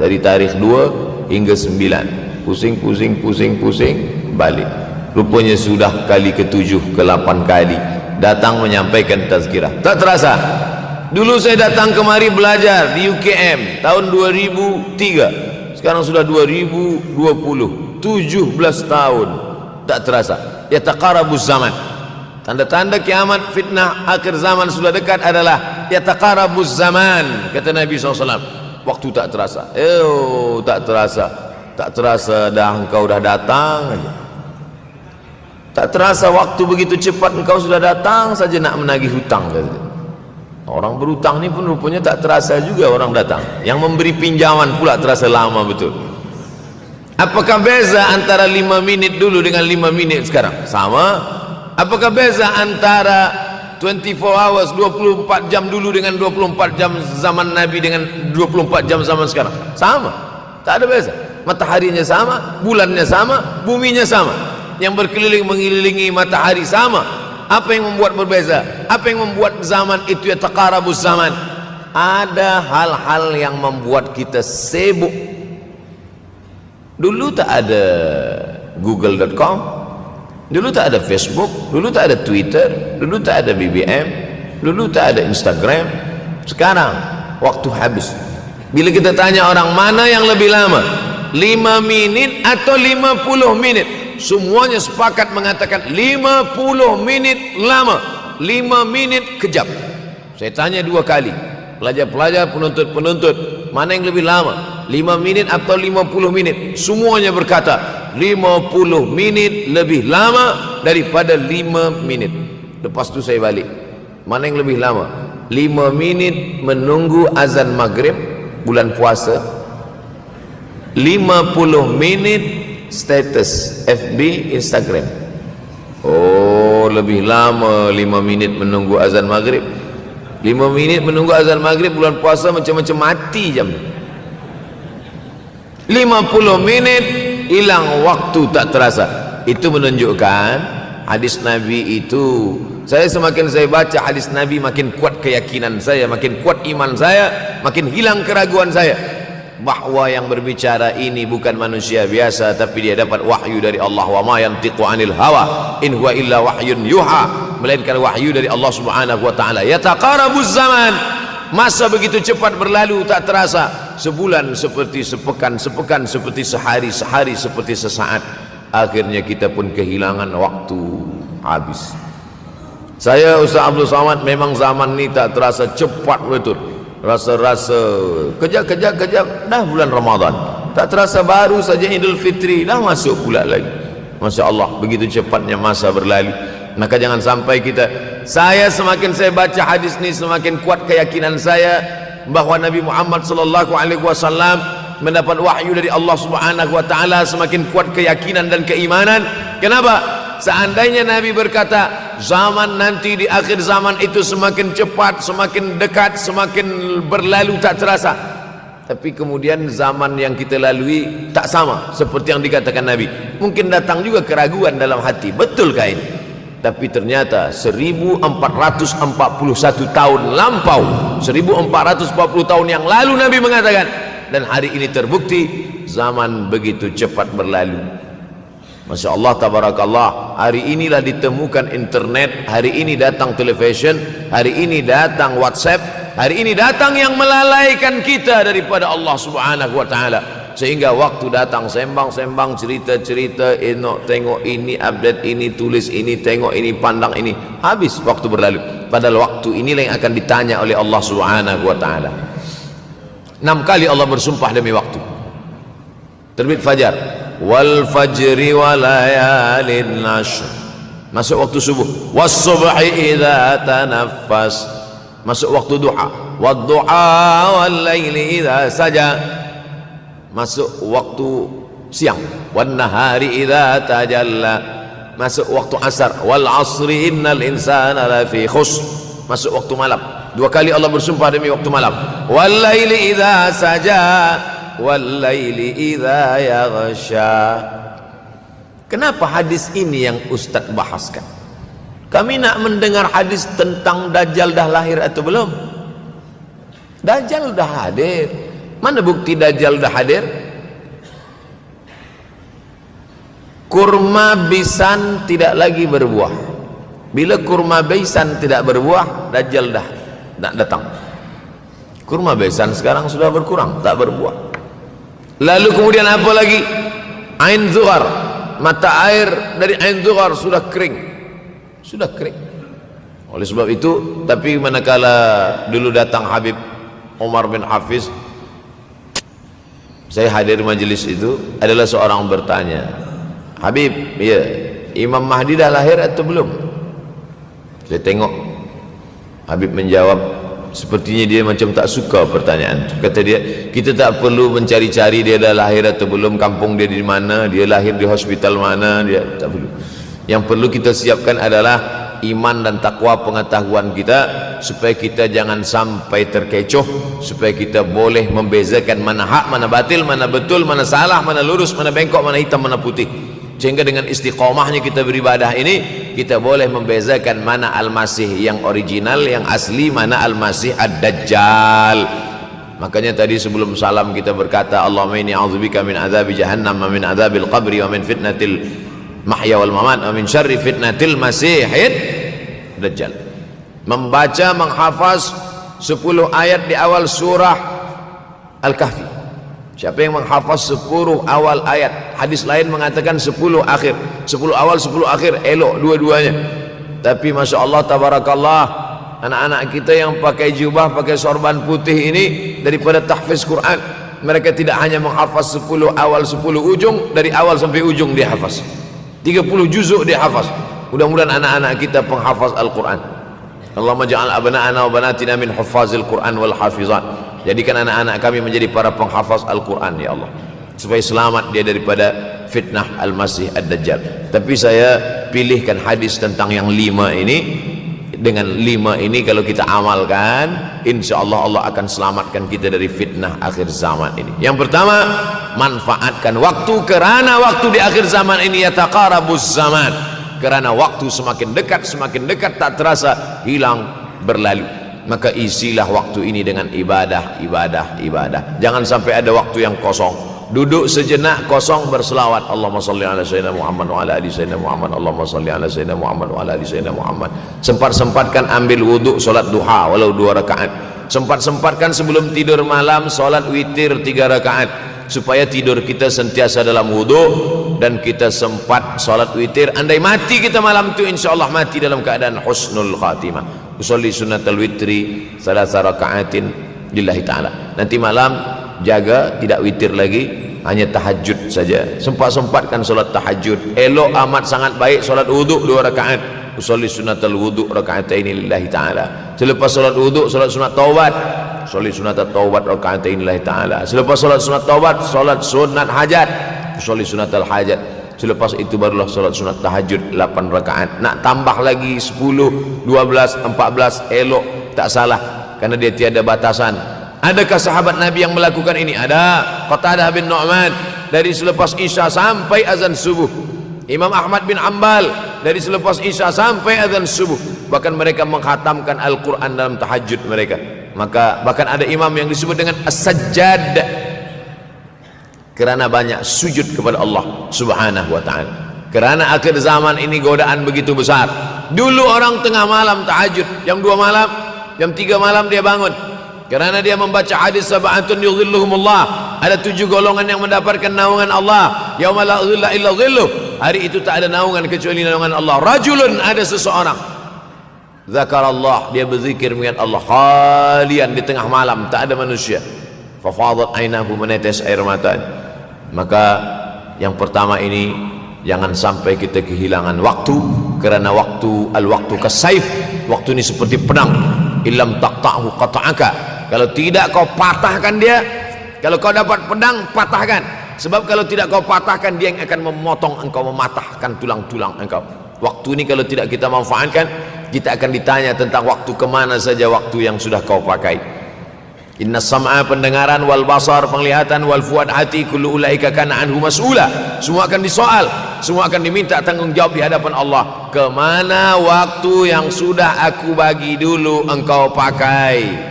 dari tarikh 2 hingga 9. Pusing, pusing, pusing, pusing, balik. Rupanya sudah kali ke-7, ke-8 kali datang menyampaikan tazkirah. Tak terasa. Dulu saya datang kemari belajar di UKM tahun 2003. Sekarang sudah 2020. 17 tahun. Tak terasa. Yataqarabuz zaman. Tanda-tanda kiamat, fitnah akhir zaman sudah dekat adalah yataqarabuz zaman, kata Nabi SAW. Waktu tak terasa. Tak terasa. Tak terasa dah engkau dah datang aja. Tak terasa waktu begitu cepat, engkau sudah datang saja nak menagih hutang. Orang berhutang ni pun rupanya tak terasa juga orang datang. Yang memberi pinjaman pula terasa lama betul. Apakah beza antara 5 minit dulu dengan 5 minit sekarang? Sama. Apakah beza antara 24 hours, 24 jam dulu dengan 24 jam zaman Nabi dengan 24 jam zaman sekarang? Sama. Tak ada beza. Mataharinya sama, bulannya sama, buminya sama. Yang berkeliling mengelilingi matahari sama. Apa yang membuat berbeza? Apa yang membuat zaman itu yataqarabuz zaman? Ada hal-hal yang membuat kita sibuk. Dulu tak ada google.com, dulu tak ada Facebook, dulu tak ada Twitter, dulu tak ada BBM, dulu tak ada Instagram. Sekarang waktu habis. Bila kita tanya orang mana yang lebih lama, 5 minit atau 50 minit, semuanya sepakat mengatakan 50 minit lama, 5 minit kejap. Saya tanya 2 kali, pelajar-pelajar, penuntut-penuntut, mana yang lebih lama, 5 minit atau 50 minit? Semuanya berkata 50 minit lebih lama daripada 5 minit. Lepas tu saya balik, mana yang lebih lama? 5 minit menunggu azan maghrib bulan puasa, 50 minit status FB, Instagram. Oh, lebih lama 5 minit menunggu azan maghrib. 5 minit menunggu azan maghrib bulan puasa macam-macam mati jam. 50 minit hilang waktu tak terasa. Itu menunjukkan hadis Nabi itu, saya semakin saya baca hadis Nabi makin kuat keyakinan saya, makin kuat iman saya, makin hilang keraguan saya bahwa yang berbicara ini bukan manusia biasa, tapi dia dapat wahyu dari Allah. Wa ma yantiqu anil hawa in huwa illa wahyun yuha, melainkan wahyu dari Allah Subhanahu wa taala. Yataqarabuz zaman. Masa begitu cepat berlalu tak terasa. Sebulan seperti sepekan, sepekan seperti sehari, sehari seperti sesaat. Akhirnya kita pun kehilangan waktu, habis. Saya Ustaz Abdul Somad, memang zaman ni tak terasa cepat betul. Rasa-rasa kejap-kejap dah bulan Ramadan. Tak terasa baru saja Idul Fitri dah masuk pula lagi. Masya Allah, begitu cepatnya masa berlalu. Maka jangan sampai kita, saya semakin saya baca hadis ni semakin kuat keyakinan saya bahwa Nabi Muhammad sallallahu alaihi wasallam mendapat wahyu dari Allah Subhanahu wa taala. Semakin kuat keyakinan dan keimanan. Kenapa? Seandainya Nabi berkata zaman nanti di akhir zaman itu semakin cepat, semakin dekat, semakin berlalu tak terasa, tapi kemudian zaman yang kita lalui tak sama seperti yang dikatakan Nabi. Mungkin datang juga keraguan dalam hati, betulkah ini? Tapi ternyata 1441 tahun lampau, 1440 tahun yang lalu Nabi mengatakan, dan hari ini terbukti zaman begitu cepat berlalu. Masya Allah, tabarakallah. Hari inilah ditemukan internet, hari ini datang television, hari ini datang WhatsApp, hari ini datang yang melalaikan kita daripada Allah subhanahu wa ta'ala, sehingga waktu datang sembang-sembang, cerita-cerita, tengok ini, update ini, tulis ini, tengok ini, pandang ini, habis waktu berlalu. Padahal waktu inilah yang akan ditanya oleh Allah subhanahu wa ta'ala. 6 kali Allah bersumpah demi waktu. Terbit fajar, wal fajri wa layalin ashr, masuk waktu subuh, was subhi idza tanaffas, masuk waktu duha, wad duha wal laili idza saja, masuk waktu siang, wan nahari idza tajalla, masuk waktu asar, wal asri innal insana lafi khusr, masuk waktu malam. 2 kali Allah bersumpah demi waktu malam, wal laili idza saja wal laili idza yaghsha. Kenapa hadis ini yang Ustaz bahaskan? Kami nak mendengar hadis tentang Dajjal dah lahir atau belum? Dajjal dah hadir. Mana bukti Dajjal dah hadir? Kurma bisan tidak lagi berbuah. Bila kurma bisan tidak berbuah, Dajjal dah nak datang. Kurma bisan sekarang sudah berkurang, tak berbuah. Lalu kemudian apa lagi? Ain Zuhar, mata air dari Ain Zuhar sudah kering, sudah kering. Oleh sebab itu, tapi manakala dulu datang Habib Umar bin Hafiz, saya hadir majelis itu, adalah seorang bertanya, Habib, ya, Imam Mahdi dah lahir atau belum? Saya tengok Habib menjawab, sepertinya dia macam tak suka pertanyaan. Kata dia, kita tak perlu mencari-cari dia dah lahir atau belum, kampung dia di mana, dia lahir di hospital mana, dia tak perlu. Yang perlu kita siapkan adalah iman dan takwa pengetahuan kita, supaya kita jangan sampai terkecoh, supaya kita boleh membezakan mana hak, mana batil, mana betul, mana salah, mana lurus, mana bengkok, mana hitam, mana putih. Sehingga dengan istiqomahnya kita beribadah ini, kita boleh membezakan mana Al-Masih yang original, yang asli, mana Al-Masih Ad-Dajjal. Makanya tadi sebelum salam kita berkata, Allahumma inni a'udzubika min azabi jahannam, wa min azabil qabri, wa min fitnatil mahya wal mamat, wa min syarri fitnatil masihid Dajjal. Membaca, menghafaz 10 ayat di awal surah Al-Kahfi. Siapa yang menghafaz 10 awal ayat, hadis lain mengatakan 10 akhir, 10 awal 10 akhir, elok dua-duanya. Tapi Masya Allah, tabarakallah, anak-anak kita yang pakai jubah, pakai sorban putih ini, daripada tahfiz Quran, mereka tidak hanya menghafaz 10 awal 10 ujung, dari awal sampai ujung dia hafaz, 30 juzuk dia hafaz. Mudah-mudahan anak-anak kita penghafaz Al-Quran. Allahumma ja'al abna'ana wa banatina min huffazil Quran wal hafizan. Jadikan anak-anak kami menjadi para penghafaz Al-Quran, ya Allah, supaya selamat dia daripada fitnah Al-Masih Ad-Dajjal. Tapi saya pilihkan hadis tentang yang 5 ini. Dengan 5 ini kalau kita amalkan, insya Allah Allah akan selamatkan kita dari fitnah akhir zaman ini. Yang pertama, manfaatkan waktu, kerana waktu di akhir zaman ini yataqarabuz zaman, kerana waktu semakin dekat tak terasa, hilang, berlalu. Maka isilah waktu ini dengan ibadah. Jangan sampai ada waktu yang kosong. Duduk sejenak kosong, berselawat, Allahumma salli ala sayyidina Muhammad wa ala ali sayyidina Muhammad, Allahumma salli ala sayyidina Muhammad wa ala ali sayyidina Muhammad. Sempat-sempatkan ambil wuduk, solat duha walau 2 rakaat. Sempat-sempatkan sebelum tidur malam solat witir 3 rakaat, supaya tidur kita sentiasa dalam wuduk, dan kita sempat solat witir. Andai mati kita malam itu, insyaallah mati dalam keadaan husnul khatimah. Usolli sunnatal witri 3 rakaatin lillahi ta'ala. Nanti malam jaga, tidak witir lagi, hanya tahajud saja. Sempat-sempatkan solat tahajud. Elok amat sangat baik solat wuduk 2 rakaat. Usolli sunnatal wuduk rakaatain lillahi ta'ala. Selepas solat wuduk, solat sunat taubat. Usolli sunnatat taubat rakaatain lillahi ta'ala. Selepas solat sunat taubat, solat sunat hajat. Usolli sunnatal hajat. Selepas itu barulah solat sunat tahajud 8 rakaat. Nak tambah lagi 10, 12, 14, elok, tak salah, karena dia tiada batasan. Adakah sahabat Nabi yang melakukan ini? Ada. Qatadah bin Nu'man, dari selepas Isya sampai azan subuh. Imam Ahmad bin Ambal, dari selepas Isya sampai azan subuh. Bahkan mereka menghatamkan Al-Quran dalam tahajud mereka. Maka bahkan ada imam yang disebut dengan As-Sajjad, kerana banyak sujud kepada Allah subhanahu wa ta'ala. Kerana akhir zaman ini godaan begitu besar. Dulu orang tengah malam tahajud, jam 2 malam, jam 3 malam dia bangun. Kerana dia membaca hadis sab'atun yudhilluhumullah. Ada 7 golongan yang mendapatkan naungan Allah. Yauma la dhilla illa dhilluh. Hari itu tak ada naungan kecuali naungan Allah. Rajulun, ada seseorang. Zakarallah, dia berzikir mengingat Allah. Khalian, di tengah malam, tak ada manusia. Fafadat ainahu, menetes air mata. Maka yang pertama ini, jangan sampai kita kehilangan waktu. Kerana waktu, al-waktu kasaif. Waktu ini seperti pedang. Illam taqta'hu qata'aka. Kalau tidak kau patahkan dia. Kalau kau dapat pedang, patahkan. Sebab kalau tidak kau patahkan, dia yang akan memotong engkau, mematahkan tulang-tulang engkau. Waktu ini kalau tidak kita manfaatkan, kita akan ditanya tentang waktu, kemana saja waktu yang sudah kau pakai. Inna sam'a, pendengaran, wal basar, penglihatan, wal fuad, hati, kullu ulaika kana anhu mas'ula. Semua akan disoal, semua akan diminta tanggungjawab di hadapan Allah. Kemana waktu yang sudah aku bagi dulu engkau pakai?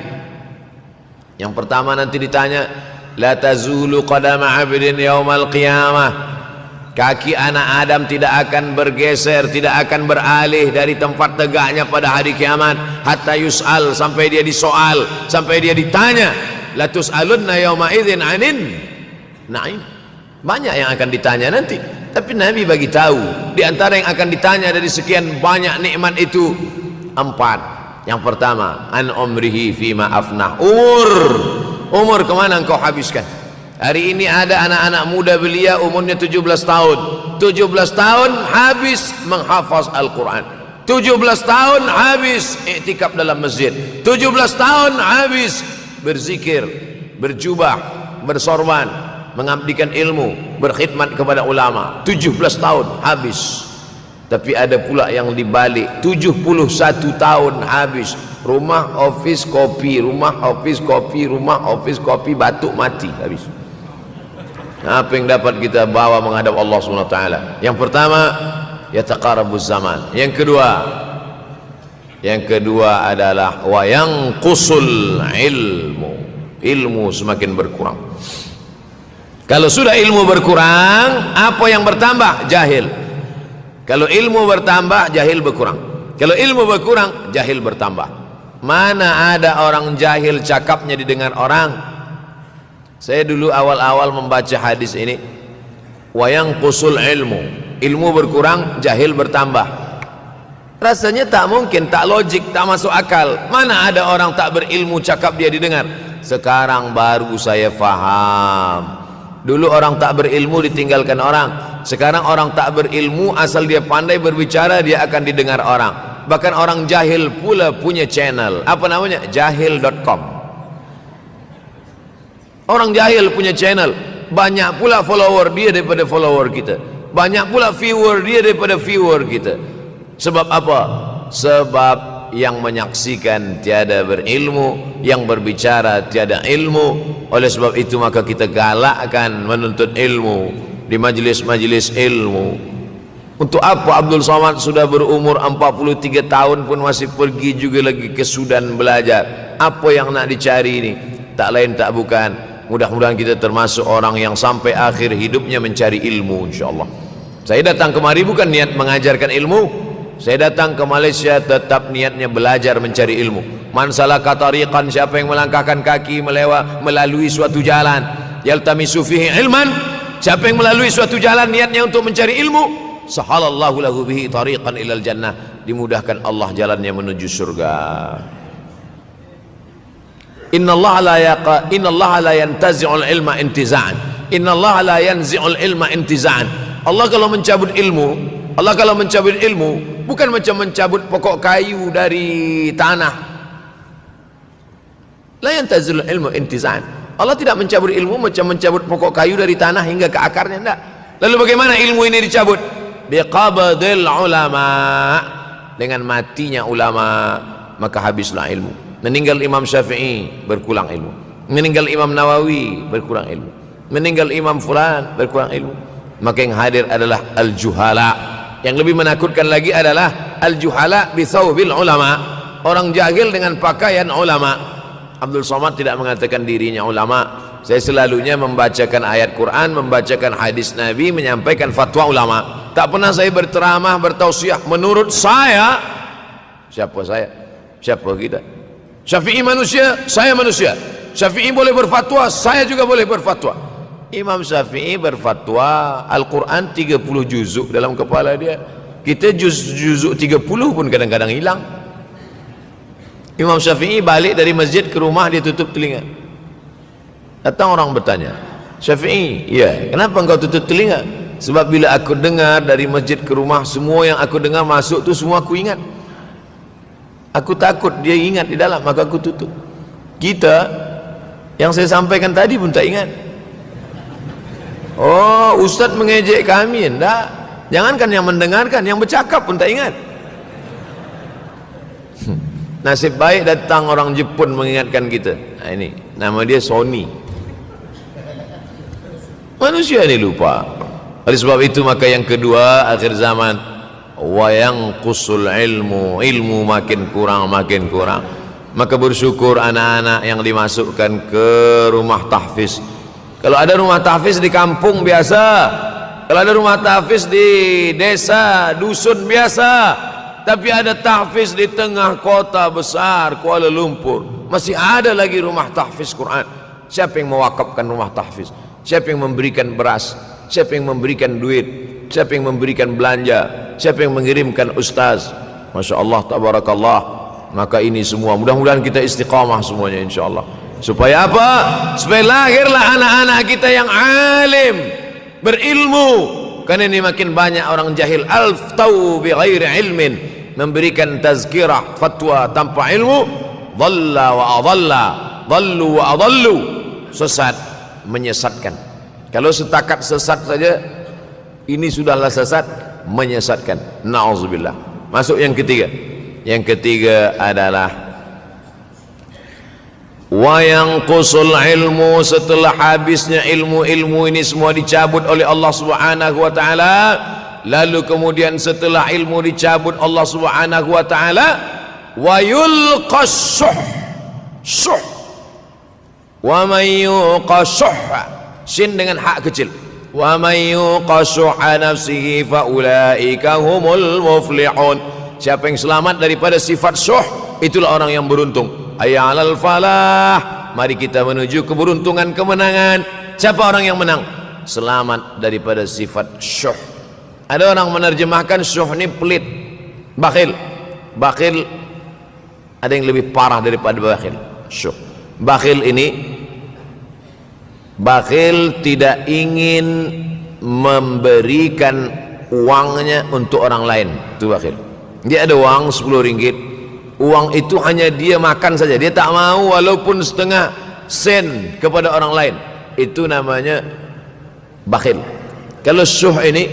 Yang pertama nanti ditanya, la tazulu qadama 'abdin yaumal qiyamah. Kaki anak Adam tidak akan bergeser, tidak akan beralih dari tempat tegaknya pada hari kiamat, hatta yus'al, sampai dia disoal, sampai dia ditanya. La tus'alunna yauma idzin 'anin na'im. Banyak yang akan ditanya nanti, tapi Nabi bagi tahu di antara yang akan ditanya dari sekian banyak nikmat itu 4. Yang pertama, an umrihi fima afnah. Umur kemana engkau habiskan? Hari ini ada anak-anak muda belia umurnya 17 tahun. 17 tahun habis menghafaz Al-Quran. 17 tahun habis iktikaf dalam masjid. 17 tahun habis berzikir, berjubah, bersorban, mengabdikan ilmu, berkhidmat kepada ulama. 17 tahun habis. Tapi ada pula yang dibalik, 71 tahun habis. Rumah, office, kopi, rumah, office, kopi, rumah, office, kopi, batuk, mati, habis. Apa yang dapat kita bawa menghadap Allah SWT? Yang pertama, yataqarabuz zaman. Yang kedua adalah wa yanqusul ilmu. Ilmu semakin berkurang. Kalau sudah ilmu berkurang, apa yang bertambah? Jahil. Kalau ilmu bertambah, jahil berkurang. Kalau ilmu berkurang, jahil bertambah. Mana ada orang jahil cakapnya didengar orang? Saya dulu awal-awal membaca hadis ini, wa yanqusul ilmu. Ilmu berkurang, jahil bertambah. Rasanya tak mungkin, tak logik, tak masuk akal. Mana ada orang tak berilmu cakap dia didengar? Sekarang baru saya faham. Dulu orang tak berilmu ditinggalkan orang. Sekarang orang tak berilmu, asal dia pandai berbicara, dia akan didengar orang. Bahkan orang jahil pula punya channel. Apa namanya? Jahil.com. Orang jahil punya channel. Banyak pula follower dia daripada follower kita. Banyak pula viewer dia daripada viewer kita. Sebab apa? Sebab yang menyaksikan tiada berilmu, yang berbicara tiada ilmu. Oleh sebab itu maka kita galakkan menuntut ilmu di majlis-majlis ilmu. Untuk apa Abdul Somad sudah berumur 43 tahun pun masih pergi juga lagi ke Sudan belajar? Apa yang nak dicari ini? Tak lain tak bukan, mudah-mudahan kita termasuk orang yang sampai akhir hidupnya mencari ilmu, insyaAllah. Saya datang kemari bukan niat mengajarkan ilmu. Saya datang ke Malaysia tetap niatnya belajar mencari ilmu. Man salaka tariqan, siapa yang melangkahkan kaki melalui suatu jalan, yaltamisu fihi ilman, siapa yang melalui suatu jalan niatnya untuk mencari ilmu, sahalallahu lahu bihi tariqan ilal jannah, dimudahkan Allah jalannya menuju surga. Innallaha la yantazi'ul ilma intiza'an. Innallaha la yanzi'ul ilma intiza'an. Allah kalau mencabut ilmu, bukan macam mencabut pokok kayu dari tanah. La yantazil ilmu intizan. Allah tidak mencabut ilmu macam mencabut pokok kayu dari tanah hingga ke akarnya, tidak. Lalu bagaimana ilmu ini dicabut? Biqabdil ulama. Dengan matinya ulama, maka habislah ilmu. Meninggal Imam Syafi'i, berkurang ilmu. Meninggal Imam Nawawi, berkurang ilmu. Meninggal Imam Fulan, berkurang ilmu. Maka yang hadir adalah al-juhala. Yang lebih menakutkan lagi adalah al-juhala bithawbil ulama, orang jahil dengan pakaian ulama. Abdul Somad tidak mengatakan dirinya ulama. Saya selalunya membacakan ayat Quran, membacakan hadis Nabi, menyampaikan fatwa ulama. Tak pernah saya berceramah, bertausiah. Menurut saya, siapa saya? Siapa kita? Syafi'i manusia, saya manusia. Syafi'i boleh berfatwa, saya juga boleh berfatwa. Imam Syafi'i berfatwa Al-Quran 30 juzuk dalam kepala dia. Kita juzuk 30 pun kadang-kadang hilang. Imam Syafi'i balik dari masjid ke rumah, dia tutup telinga. Datang orang bertanya, Syafi'i, ya, kenapa engkau tutup telinga? Sebab bila aku dengar dari masjid ke rumah, semua yang aku dengar masuk tu semua aku ingat. Aku takut dia ingat di dalam, maka aku tutup. Kita yang saya sampaikan tadi pun tak ingat. Oh, ustaz mengejek kami, enggak. Jangankan yang mendengarkan, yang bercakap pun tak ingat. Nasib baik datang orang Jepun mengingatkan kita. Nah, ini nama dia Sony. Manusia ini lupa. Oleh sebab itu maka yang kedua, akhir zaman, wa yanqusul ilmu, ilmu makin kurang. Maka bersyukur anak-anak yang dimasukkan ke rumah tahfiz. Kalau ada rumah tahfiz di kampung biasa, kalau ada rumah tahfiz di desa, dusun biasa, tapi ada tahfiz di tengah kota besar Kuala Lumpur, masih ada lagi rumah tahfiz Quran. Siapa yang mewakafkan rumah tahfiz? Siapa yang memberikan beras? Siapa yang memberikan duit? Siapa yang memberikan belanja? Siapa yang mengirimkan ustaz? Masya Allah, tabarakallah. Maka ini semua mudah-mudahan kita istiqamah semuanya insyaallah. Supaya apa? Supaya lahirlah anak-anak kita yang alim, berilmu. Karena ini makin banyak orang jahil, alftau bi ghairi ilmin, memberikan tazkirah, fatwa tanpa ilmu. Dhalla wa adalla, dhallu wa adallu, sesat, menyesatkan. Kalau setakat sesat saja, ini sudahlah sesat, menyesatkan. Na'udzubillah. Masuk yang ketiga. Yang ketiga adalah wa yanqusul ilmu, setelah habisnya ilmu-ilmu ini semua dicabut oleh Allah Subhanahu wa taala. Lalu kemudian setelah ilmu dicabut Allah Subhanahu wa taala, wa yulqas syuh. Wa may yuqashuh, sin dengan hak kecil. Wa may yuqashuha nafsihi fa ulaika humul muflihun. Siapa yang selamat daripada sifat syuh, itulah orang yang beruntung. Hayya 'alal falah, mari kita menuju keberuntungan, kemenangan. Siapa orang yang menang? Selamat daripada sifat syuh. Ada orang menerjemahkan syuh ini pelit, bakhil. Bakhil ada yang lebih parah daripada bakhil. Syuh. Bakhil ini, bakhil tidak ingin memberikan uangnya untuk orang lain. Itu bakhil. Dia ada uang 10 ringgit, uang itu hanya dia makan saja, dia tak mau walaupun setengah sen kepada orang lain. Itu namanya bakhil. Kalau syuh ini,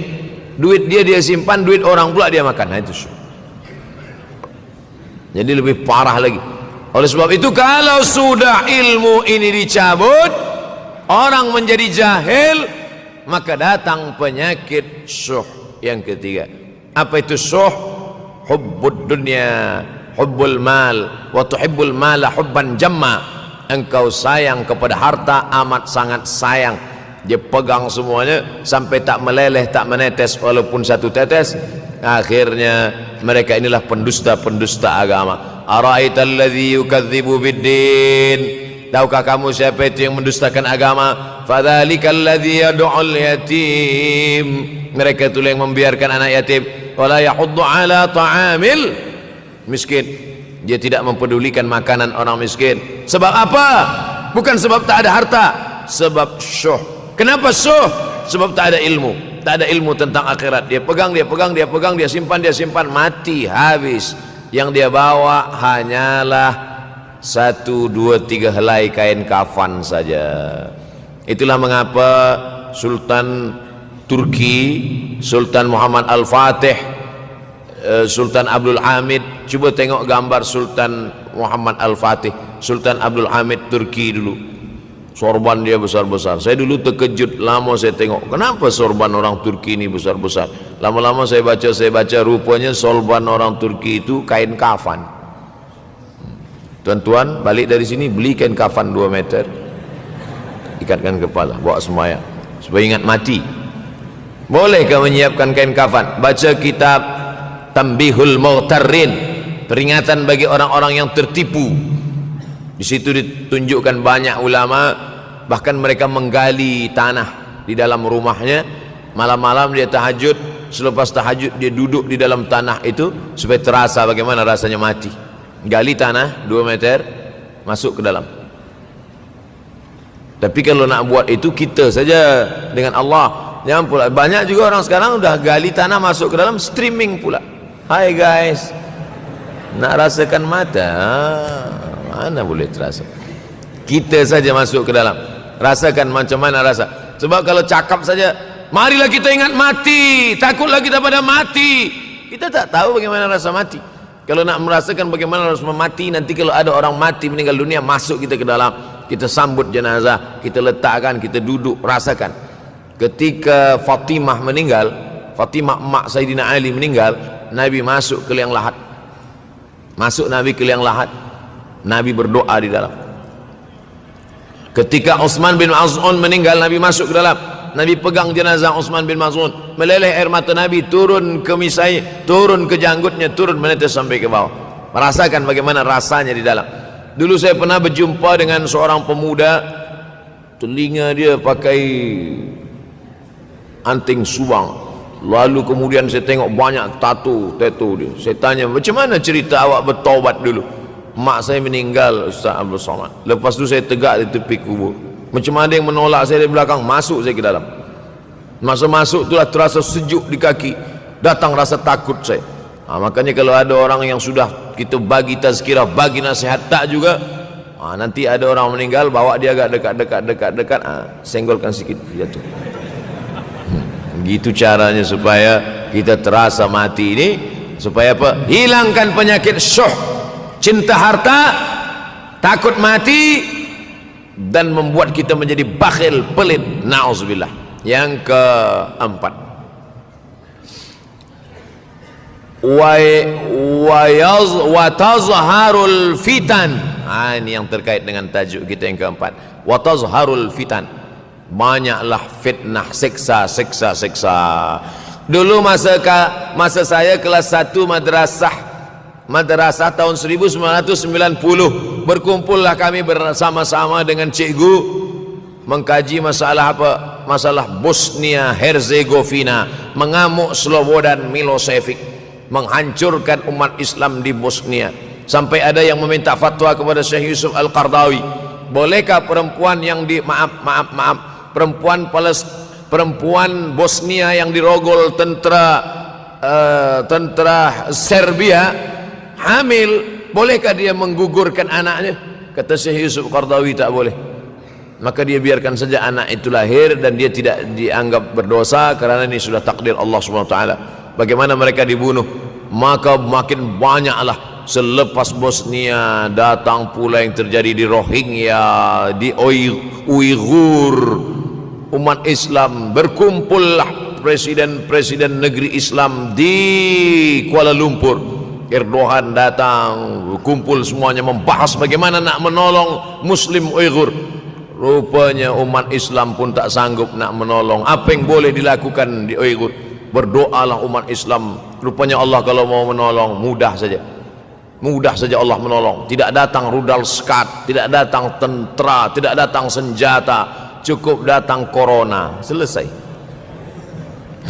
duit dia simpan, duit orang pula dia makan. Nah, itu syuh. Jadi lebih parah lagi. Oleh sebab itu kalau sudah ilmu ini dicabut, orang menjadi jahil, maka datang penyakit syuh yang ketiga. Apa itu syuh? Hubbud dunya, hubbul mal, wa tuhibbul mala hubban jamma. Engkau sayang kepada harta, amat sangat sayang. Dia pegang semuanya sampai tak meleleh, tak menetes walaupun satu tetes. Akhirnya mereka inilah pendusta-pendusta agama. Ara'aital ladzi yukadzibu biddin, tahukah kamu siapa itu yang mendustakan agama? Fadzalikal ladzi yad'ul yatim, mereka itu yang membiarkan anak yatim. Wala yahuddu ala ta'amil miskin, dia tidak mempedulikan makanan orang miskin. Sebab apa? Bukan sebab tak ada harta, sebab syuh. Kenapa syuh? Sebab tak ada ilmu. Tak ada ilmu tentang akhirat. Dia pegang, dia simpan, mati, habis. Yang dia bawa hanyalah 1, 2, 3 helai kain kafan saja. Itulah mengapa Sultan Turki, Sultan Muhammad Al-Fatih, Sultan Abdul Hamid, coba tengok gambar Sultan Muhammad Al-Fatih, Sultan Abdul Hamid Turki dulu. Sorban dia besar-besar. Saya dulu terkejut, lama saya tengok, kenapa sorban orang Turki ini besar-besar. Lama-lama saya baca, rupanya sorban orang Turki itu kain kafan. Tuan-tuan balik dari sini beli kain kafan 2 meter, ikatkan kepala, bawa semayang supaya ingat mati. Bolehkah menyiapkan kain kafan? Baca kitab Tanbihul Mughtarrin, peringatan bagi orang-orang yang tertipu. Di situ ditunjukkan banyak ulama, bahkan mereka menggali tanah di dalam rumahnya, malam-malam dia tahajud, selepas tahajud dia duduk di dalam tanah itu supaya terasa bagaimana rasanya mati. Gali tanah 2 meter, masuk ke dalam. Tapi kalau nak buat itu kita saja dengan Allah. Jangan pula, banyak juga orang sekarang udah gali tanah masuk ke dalam, streaming pula. Hai guys, nak rasakan mata, mana boleh terasa. Kita saja masuk ke dalam, rasakan macam mana rasa. Sebab kalau cakap saja, marilah kita ingat mati, takutlah kita pada mati, kita tak tahu bagaimana rasa mati. Kalau nak merasakan bagaimana rasa mati, nanti kalau ada orang mati meninggal dunia, masuk kita ke dalam, kita sambut jenazah, kita letakkan, kita duduk, rasakan. Ketika Fatimah meninggal, Fatimah emak Sayyidina Ali meninggal, Nabi masuk ke liang lahat. Masuk Nabi ke liang lahat, Nabi berdoa di dalam. Ketika Utsman bin Maz'un meninggal, Nabi masuk ke dalam, Nabi pegang jenazah Utsman bin Maz'un, meleleh air mata Nabi turun ke misai, turun ke janggutnya, turun menetes sampai ke bawah. Merasakan bagaimana rasanya di dalam. Dulu saya pernah berjumpa dengan seorang pemuda, telinga dia pakai anting subang, lalu kemudian saya tengok banyak tato dia. Saya tanya, macam mana cerita awak bertaubat dulu? Mak saya meninggal, Ustaz Abdul Somad. Lepas tu saya tegak di tepi kubur. Macam ada yang menolak saya dari belakang, masuk saya ke dalam. Masa masuk itulah terasa sejuk di kaki, datang rasa takut saya. Makanya kalau ada orang yang sudah kita bagi tazkirah, bagi nasihat tak juga, nanti ada orang meninggal, bawa dia agak dekat, senggolkan sikit, jatuh. Gitu caranya supaya kita terasa mati ini, supaya apa? Hilangkan penyakit syuh, cinta harta, takut mati, dan membuat kita menjadi bakhil, pelit, na'udzubillah. Yang keempat, wa tazharul fitan. Ini yang terkait dengan tajuk kita yang keempat, wa tazharul fitan. Banyaklah fitnah, siksa. Dulu masa saya kelas 1 madrasah tahun 1990, berkumpullah kami bersama-sama dengan cikgu mengkaji masalah apa? Masalah Bosnia Herzegovina, mengamuk Slobodan Milosevic, menghancurkan umat Islam di Bosnia. Sampai ada yang meminta fatwa kepada Syekh Yusuf Al-Qardawi, bolehkah perempuan yang perempuan Bosnia yang dirogol tentara Serbia hamil, bolehkah dia menggugurkan anaknya? Kata Syekh Yusuf Qardawi, tak boleh. Maka dia biarkan saja anak itu lahir dan dia tidak dianggap berdosa, karena ini sudah takdir Allah SWT. Bagaimana mereka dibunuh? Maka makin banyaklah selepas Bosnia datang pula yang terjadi di Rohingya, di Uighur. Umat Islam berkumpullah presiden-presiden negeri Islam di Kuala Lumpur. Erdogan datang, kumpul semuanya membahas bagaimana nak menolong Muslim Uighur. Rupanya umat Islam pun tak sanggup nak menolong. Apa yang boleh dilakukan di Uighur? Berdoalah umat Islam. Rupanya Allah kalau mau menolong mudah saja. Mudah saja Allah menolong. Tidak datang rudal skat, tidak datang tentera, tidak datang senjata, cukup datang corona, selesai.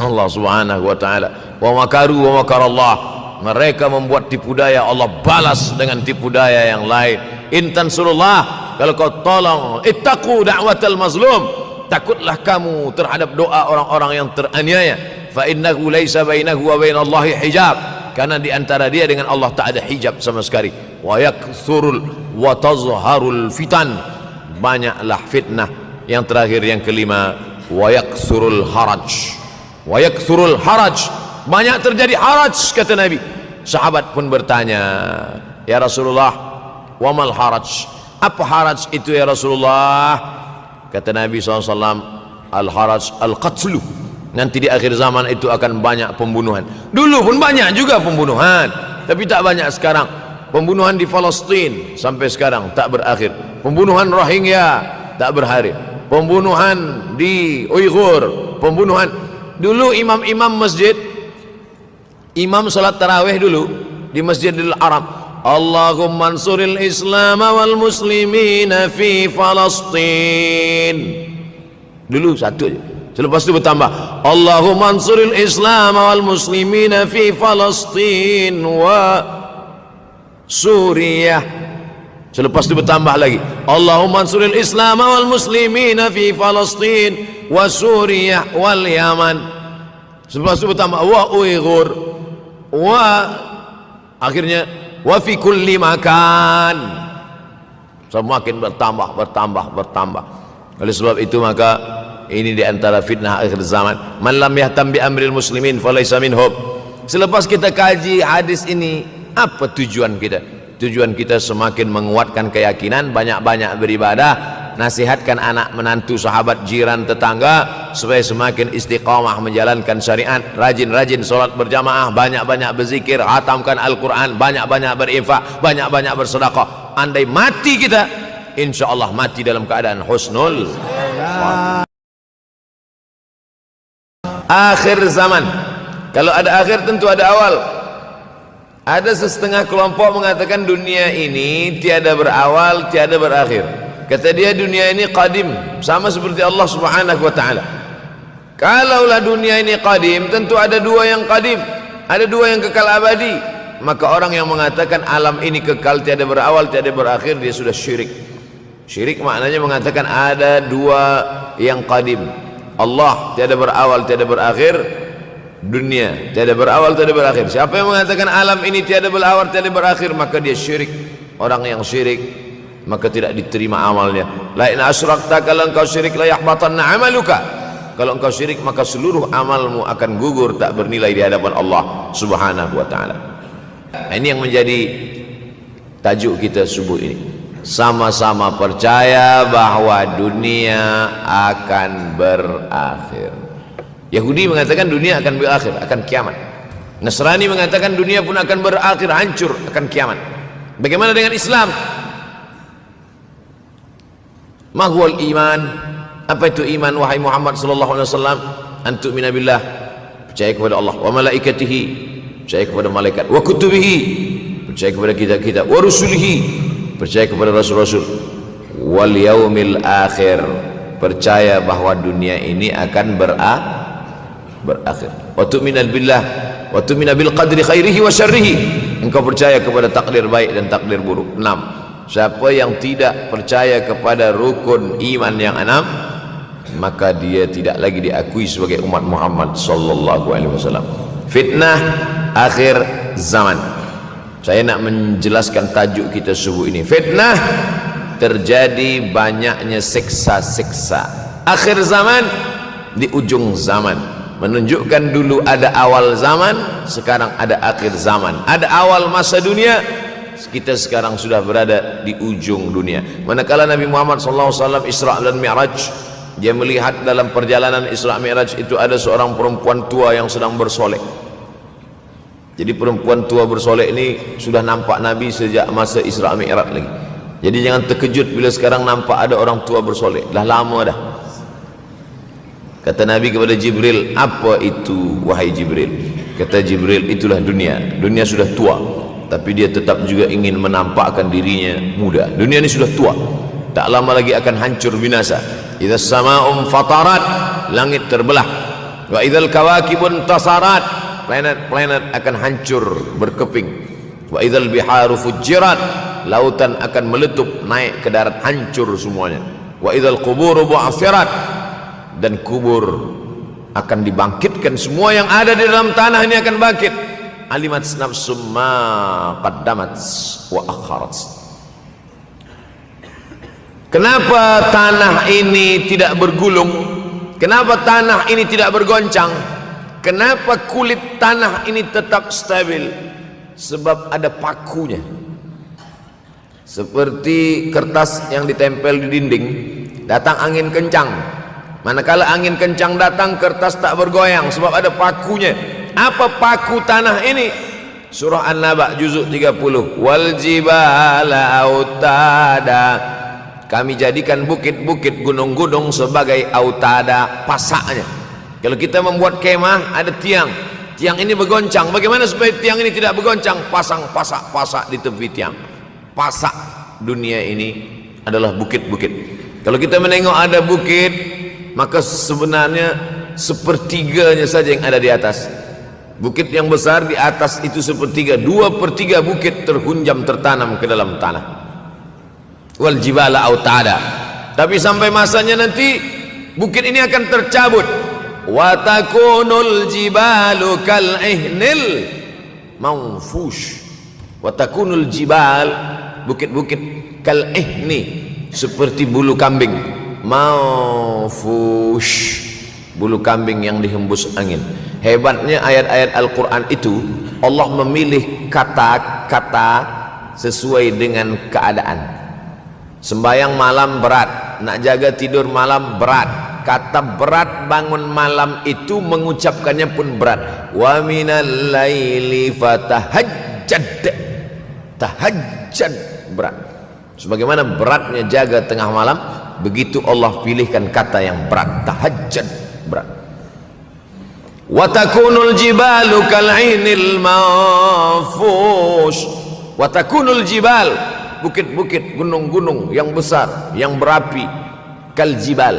Allah Subhanahu wa taala, wa makaru wa makarallah. Mereka membuat tipu daya, Allah balas dengan tipu daya yang lain. In tansurullah, kalau kau tolong, ittaqu da'watal mazlum, takutlah kamu terhadap doa orang-orang yang teraniaya. Fa innahu laisa bainahu wa bainallahi hijab, karena di antara dia dengan Allah tak ada hijab sama sekali. Wa yakthurul wa tazharul fitan, banyaklah fitnah. Yang terakhir, yang kelima, wa yakthurul haraj. Wa yakthurul haraj, banyak terjadi haraj, kata Nabi. Sahabat pun bertanya, ya Rasulullah, wa mal haraj, apa haraj itu ya Rasulullah? Kata Nabi SAW, al haraj al qatlu, nanti di akhir zaman itu akan banyak pembunuhan. Dulu pun banyak juga pembunuhan, tapi tak banyak sekarang. Pembunuhan di Palestina sampai sekarang tak berakhir. Pembunuhan Rohingya tak berakhir. Pembunuhan di Uighur, pembunuhan Dulu imam-imam masjid, imam salat tarawih dulu di Masjidil Haram, Allahumma ansuril Islam wal muslimina fi Falastin. Dulu satu aja. Selepas itu bertambah, Allahumma ansuril Islam wal muslimina fi Falastin wa Suriah. Selepas itu bertambah lagi, Allahumma ansuril Islam wal muslimina fi Falastin wa Suriah wal Yaman. Selepas itu bertambah wa Uighur wa, akhirnya wa fi kulli makan. Semakin bertambah. Oleh sebab itu maka ini di antara fitnah akhir zaman. Man lam yahtam bi amril muslimin falaysa minhum. Selepas kita kaji hadis ini, apa tujuan kita? Tujuan kita semakin menguatkan keyakinan, banyak-banyak beribadah, nasihatkan anak menantu, sahabat, jiran, tetangga supaya semakin istiqamah menjalankan syariat, rajin-rajin sholat berjamaah, banyak-banyak berzikir, hatamkan Al-Quran, banyak-banyak berinfak, banyak-banyak bersedekah. Andai mati kita, insya Allah mati dalam keadaan husnul akhir zaman. Kalau ada akhir tentu ada awal. Ada setengah kelompok mengatakan dunia ini tiada berawal, tiada berakhir. Kata dia dunia ini qadim, sama seperti Allah Subhanahu wa ta'ala. Kalaulah dunia ini qadim, tentu ada dua yang qadim, ada dua yang kekal abadi. Maka orang yang mengatakan alam ini kekal, tiada berawal, tiada berakhir, dia sudah syirik. Syirik maknanya mengatakan ada dua yang qadim, Allah tiada berawal, tiada berakhir, dunia tiada berawal, tiada berakhir. Siapa yang mengatakan alam ini tiada berawal, tiada berakhir, maka dia syirik. Orang yang syirik maka tidak diterima amalnya. La in asyrakta, kalau engkau syirik, la yahbatanna amaluka. Kalau engkau syirik maka seluruh amalmu akan gugur, tak bernilai di hadapan Allah Subhanahu wa ta'ala. Ini yang menjadi tajuk kita subuh ini. Sama-sama percaya bahwa dunia akan berakhir. Yahudi mengatakan dunia akan berakhir, akan kiamat. Nasrani mengatakan dunia pun akan berakhir, hancur, akan kiamat. Bagaimana dengan Islam? Mahwal iman. Apa itu iman wahai Muhammad sallallahu alaihi wasallam? Antu'mina billah, percaya kepada Allah, wa malaikatihi, percaya kepada malaikat, wa kutubihi, percaya kepada kitab-kitab, wa rusulihi, percaya kepada rasul-rasul, wal yaumil akhir, percaya bahwa dunia ini akan berakhir. Wa tu'mina billah wa tu'mina bil qadri khairihi wa syarrihi, engkau percaya kepada takdir baik dan takdir buruk. 6. Siapa yang tidak percaya kepada rukun iman yang 6, maka dia tidak lagi diakui sebagai umat Muhammad sallallahu alaihi wasallam. Fitnah akhir zaman. Saya nak menjelaskan tajuk kita subuh ini. Fitnah, terjadi banyaknya siksa-siksa. Akhir zaman, di ujung zaman. Menunjukkan dulu ada awal zaman, sekarang ada akhir zaman. Ada awal masa dunia, kita sekarang sudah berada di ujung dunia. Manakala Nabi Muhammad SAW Isra dan Mi'raj, dia melihat dalam perjalanan Isra Mi'raj itu ada seorang perempuan tua yang sedang bersolek. Jadi perempuan tua bersolek ini sudah nampak Nabi sejak masa Isra Mi'raj lagi. Jadi jangan terkejut bila sekarang nampak ada orang tua bersolek. Dah lama dah. Kata Nabi kepada Jibril, apa itu wahai Jibril? Kata Jibril, itulah dunia. Dunia sudah tua, tapi dia tetap juga ingin menampakkan dirinya muda. Dunia ini sudah tua, tak lama lagi akan hancur binasa. Idza sama'um fatarat, langit terbelah. Wa idzal kawakibun tasarat, planet-planet akan hancur berkeping. Wa idzal biharu fujirat, lautan akan meletup naik ke darat, hancur semuanya. Wa idzal quburu bu'athirat, dan kubur akan dibangkitkan. Semua yang ada di dalam tanah ini akan bangkit. Alimat nafsum ma qaddamat wa akharat. Kenapa tanah ini tidak bergulung? Kenapa tanah ini tidak bergoncang? Kenapa kulit tanah ini tetap stabil? Sebab ada pakunya. Seperti kertas yang ditempel di dinding, datang angin kencang, manakala angin kencang datang, kertas tak bergoyang sebab ada pakunya. Apa paku tanah ini? Surah An-Naba juzuk 30. Wal jibala autada, kami jadikan bukit-bukit, gunung-gunung sebagai autada, pasaknya. Kalau kita membuat kemah, ada tiang, tiang ini bergoncang. Bagaimana supaya tiang ini tidak bergoncang? Pasang pasak di tepi tiang. Pasak dunia ini adalah bukit-bukit. Kalau kita menengok ada bukit, maka sebenarnya sepertiganya saja yang ada di atas. Bukit yang besar di atas itu sepertiga, 2/3 bukit terhunjam, tertanam ke dalam tanah. Wal jibala autada. Tapi sampai masanya nanti bukit ini akan tercabut. Wa takunul jibalu kal ihnil manfush. Wa takunul jibal, bukit-bukit kal ihni, seperti bulu kambing. Manfush, bulu kambing yang dihembus angin. Hebatnya ayat-ayat Al-Quran itu, Allah memilih kata-kata sesuai dengan keadaan. Sembayang malam berat, nak jaga tidur malam berat. Kata berat bangun malam itu mengucapkannya pun berat. Wa minal laili fatahajjad, tahajjad berat. Sebagaimana beratnya jaga tengah malam, begitu Allah pilihkan kata yang berat, tahajjud berat. Wa takunul jibalu kal'inil manfush. Wa takunul jibal, bukit-bukit, gunung-gunung yang besar, yang berapi, kal jibal,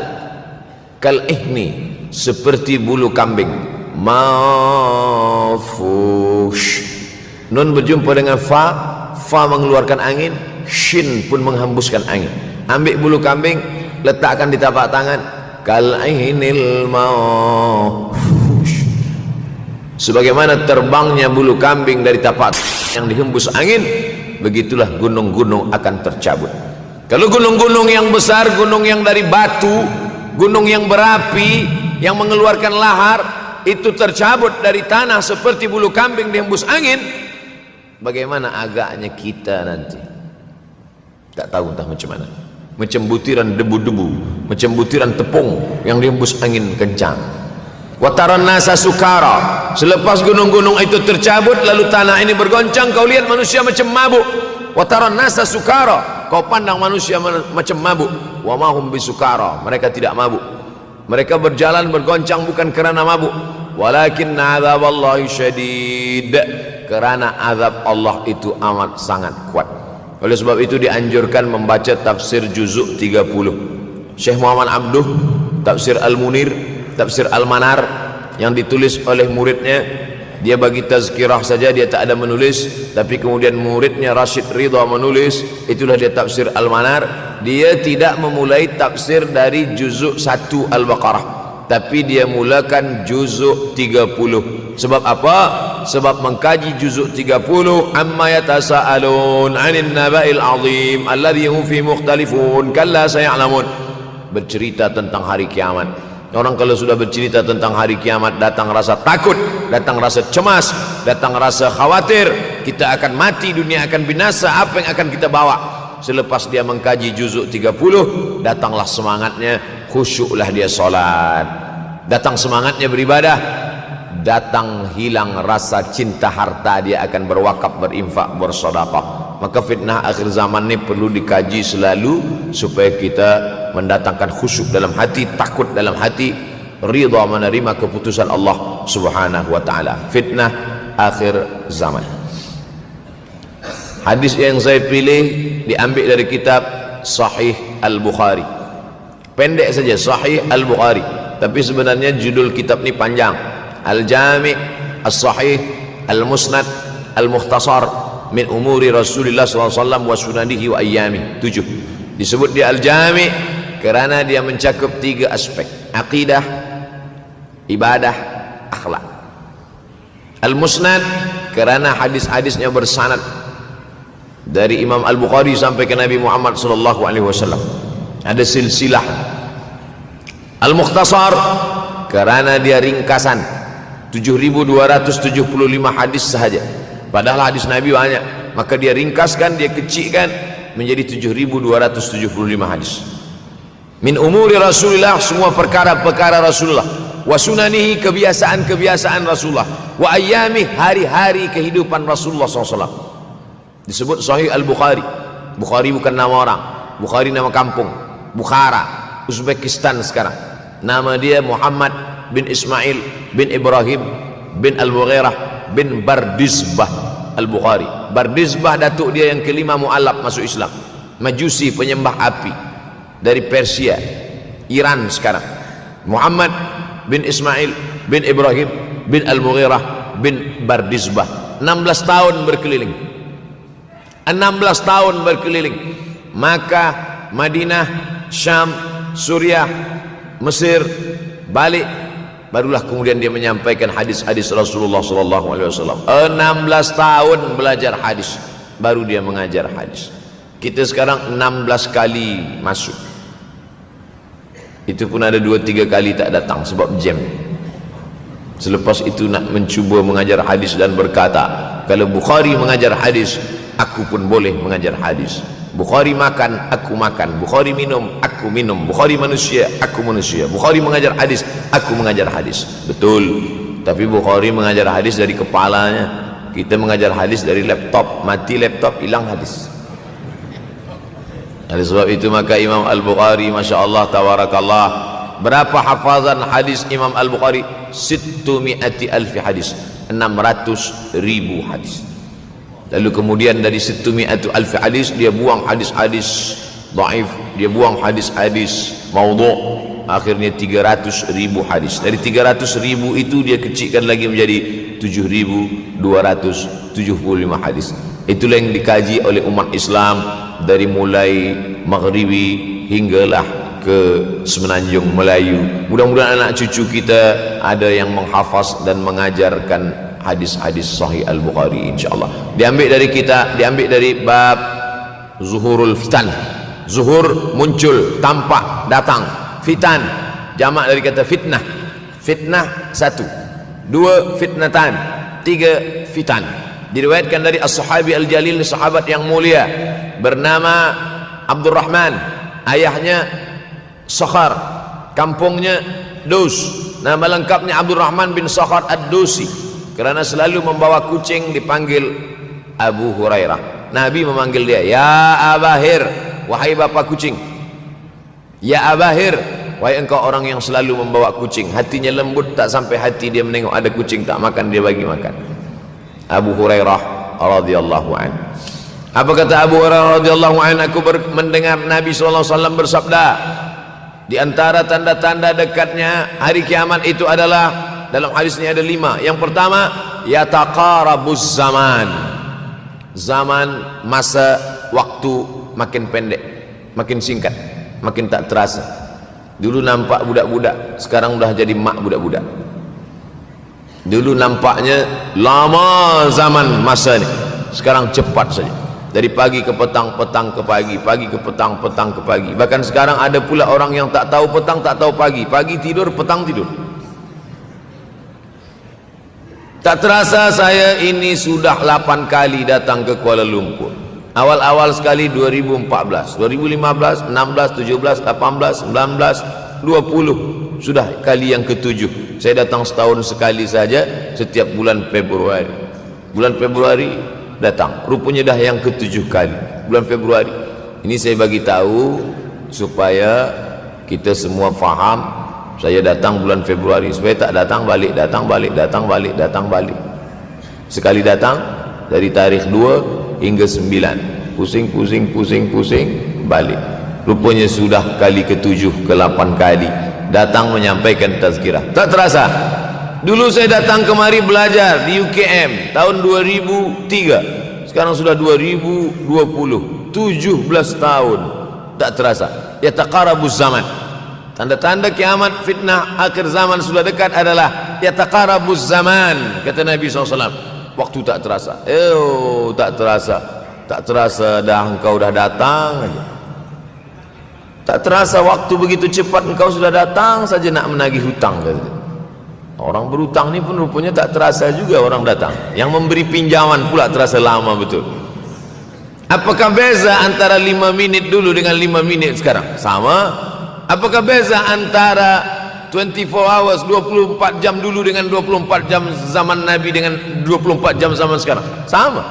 kal ihni, seperti bulu kambing. Manfush. Nun berjumpa dengan fa mengeluarkan angin, shin pun menghembuskan angin. Ambil bulu kambing, letakkan di tapak tangan, kal ainil manfush. Sebagaimana terbangnya bulu kambing dari tapak yang dihembus angin, begitulah gunung-gunung akan tercabut. Kalau gunung-gunung yang besar, gunung yang dari batu, gunung yang berapi, yang mengeluarkan lahar, itu tercabut dari tanah seperti bulu kambing dihembus angin, bagaimana agaknya kita nanti? Tak tahu entah macam mana. Macam butiran debu-debu, macam butiran tepung yang dihembus angin kencang. Wataran nasa sukara. Selepas gunung-gunung itu tercabut, lalu tanah ini bergoncang, kau lihat manusia macam mabuk. Wataran nasa sukara. Kau pandang manusia macam mabuk. Wa mahum bisukara. Mereka tidak mabuk. Mereka berjalan bergoncang bukan kerana mabuk. Walakin azaballahi syadid. Kerana azab Allah itu amat sangat kuat. Oleh sebab itu dianjurkan membaca tafsir juzuk 30. Syekh Muhammad Abduh, tafsir Al-Munir, tafsir Al-Manar yang ditulis oleh muridnya. Dia bagi tazkirah saja, dia tak ada menulis, tapi kemudian muridnya Rashid Ridha menulis. Itulah dia tafsir Al-Manar. Dia tidak memulai tafsir dari juzuk 1 Al-Baqarah, tapi dia mulakan juzuk 30. Sebab apa? Sebab mengkaji juzuk 30, amma yatasaalun 'anil naba'il 'azim alladhi hum fi mukhtalifun kalla sayalamun, bercerita tentang hari kiamat. Orang kalau sudah bercerita tentang hari kiamat, datang rasa takut, datang rasa cemas, datang rasa khawatir, kita akan mati, dunia akan binasa, apa yang akan kita bawa? Selepas dia mengkaji juzuk 30, datanglah semangatnya, khusyuklah dia solat, datang semangatnya beribadah, datang hilang rasa cinta harta, dia akan berwakaf, berinfak, bersedekah. Maka fitnah akhir zaman ini perlu dikaji selalu supaya kita mendatangkan khusyuk dalam hati, takut dalam hati, ridha menerima keputusan Allah Subhanahu wa taala. Fitnah akhir zaman. Hadis yang saya pilih diambil dari kitab Sahih Al-Bukhari. Pendek saja, Sahih Al-Bukhari, tapi sebenarnya judul kitab ini panjang. Al-Jami' As-Sahih Al-Musnad Al-Mukhtasar min umuri Rasulullah SAW wa sunanihi wa ayyami. 7. Disebut dia Al-Jami' kerana dia mencakup 3 aspek: akidah, ibadah, akhlak. Al-Musnad kerana hadis-hadisnya bersanad dari Imam Al-Bukhari sampai ke Nabi Muhammad SAW, ada silsilah. Al-Mukhtasar kerana dia ringkasan, 7.275 hadis sahaja, padahal hadis Nabi banyak, maka dia ringkaskan, dia kecilkan menjadi 7.275 hadis. Min umuri Rasulullah, semua perkara-perkara Rasulullah, wa sunanihi, kebiasaan-kebiasaan Rasulullah, wa ayyami, hari-hari kehidupan Rasulullah SAW. Disebut Sahih Al-Bukhari. Bukhari bukan nama orang, Bukhari nama kampung, Bukhara, Uzbekistan sekarang. Nama dia Muhammad bin Ismail bin Ibrahim bin Al-Mughirah bin Bardizbah Al-Bukhari. Bardizbah datuk dia yang kelima mu'alaf masuk Islam, Majusi penyembah api dari Persia, Iran sekarang. Muhammad bin Ismail bin Ibrahim bin Al-Mughirah bin Bardizbah, 16 tahun berkeliling, 16 tahun berkeliling Makkah, Madinah, Syam, Suriah, Mesir, balik, barulah kemudian dia menyampaikan hadis-hadis Rasulullah SAW. 16 tahun belajar hadis, baru dia mengajar hadis. Kita sekarang 16 kali masuk, itu pun ada 2-3 kali tak datang sebab jam. Selepas itu nak mencuba mengajar hadis dan berkata, kalau Bukhari mengajar hadis, aku pun boleh mengajar hadis. Bukhari makan, aku makan. Bukhari minum, aku minum. Bukhari manusia, aku manusia. Bukhari mengajar hadis, aku mengajar hadis. Betul, tapi Bukhari mengajar hadis dari kepalanya, kita mengajar hadis dari laptop. Mati laptop, hilang hadis. Oleh sebab itu maka Imam Al-Bukhari, Masya Allah, Tabarakallah, berapa hafazan hadis Imam Al-Bukhari? 600,000 hadis, 600,000 hadis. Lalu kemudian dari 600,000 hadis dia buang hadis-hadis dhaif, dia buang hadis-hadis maudhu', akhirnya 300,000 hadis. Dari 300,000 itu dia kecilkan lagi menjadi 7,275 hadis. Itulah yang dikaji oleh umat Islam dari mulai Maghribi hinggalah ke Semenanjung Melayu. Mudah-mudahan anak cucu kita ada yang menghafaz dan mengajarkan hadis-hadis Sahih Al-Bukhari, insyaallah. Diambil dari kita, diambil dari bab zuhurul fitan. Zuhur muncul, tampak, datang. Fitan jamak dari kata fitnah. Fitnah 1, 2 fitnatan, 3 fitan. Diriwayatkan dari as-sahabi al-jalil, sahabat yang mulia bernama Abdurrahman, ayahnya Sakhar, kampungnya Dus. Nama lengkapnya Abdurrahman bin Sakhar ad-Dusi. Kerana selalu membawa kucing dipanggil Abu Hurairah. Nabi memanggil dia, ya Abahir, wahai bapa kucing. Ya Abahir, wahai engkau orang yang selalu membawa kucing. Hatinya lembut, tak sampai hati dia menengok ada kucing tak makan, dia bagi makan. Abu Hurairah radhiyallahu anhu. Apa kata Abu Hurairah radhiyallahu anhu? Aku mendengar Nabi SAW bersabda, di antara tanda-tanda dekatnya hari kiamat itu adalah, dalam hadis ini ada 5. Yang pertama, yataqarabuz zaman. Zaman, masa, waktu makin pendek, makin singkat, makin tak terasa. Dulu nampak budak-budak, sekarang sudah jadi mak budak-budak. Dulu nampaknya lama zaman masa ni, sekarang cepat saja. Dari pagi ke petang, petang ke pagi, pagi ke petang, petang ke pagi. Bahkan sekarang ada pula orang yang tak tahu petang, tak tahu pagi. Pagi tidur, petang tidur. Tak terasa saya ini sudah 8 kali datang ke Kuala Lumpur. Awal-awal sekali 2014, 2015, 16, 17, 18, 19, 20. Sudah kali yang ke-7. Saya datang setahun sekali saja, setiap bulan Februari. Bulan Februari datang, rupanya dah yang ke-7 kali bulan Februari. Ini saya bagi tahu supaya kita semua faham. Saya datang bulan Februari, supaya tak datang balik, datang balik, datang balik, datang balik. Sekali datang dari tarikh 2 hingga 9, pusing, pusing, pusing, pusing, balik. Rupanya sudah kali ke-7, ke-8 kali datang menyampaikan tazkirah. Tak terasa. Dulu saya datang kemari belajar di UKM tahun 2003. Sekarang sudah 2020, 17 tahun. Tak terasa. Yataqarabuz zaman. Tanda-tanda kiamat, fitnah akhir zaman sudah dekat adalah yataqarabuz zaman, kata Nabi SAW. Waktu tak terasa. Tak terasa. Tak terasa dah engkau dah datang aja. Tak terasa waktu begitu cepat, engkau sudah datang saja nak menagih hutang, kata. Orang berhutang ni pun rupanya tak terasa juga orang datang. Yang memberi pinjaman pula terasa lama betul. Apakah beza antara 5 minit dulu dengan 5 minit sekarang? Sama. Apakah beza antara 24 hours, 24 jam dulu dengan 24 jam zaman Nabi dengan 24 jam zaman sekarang? Sama.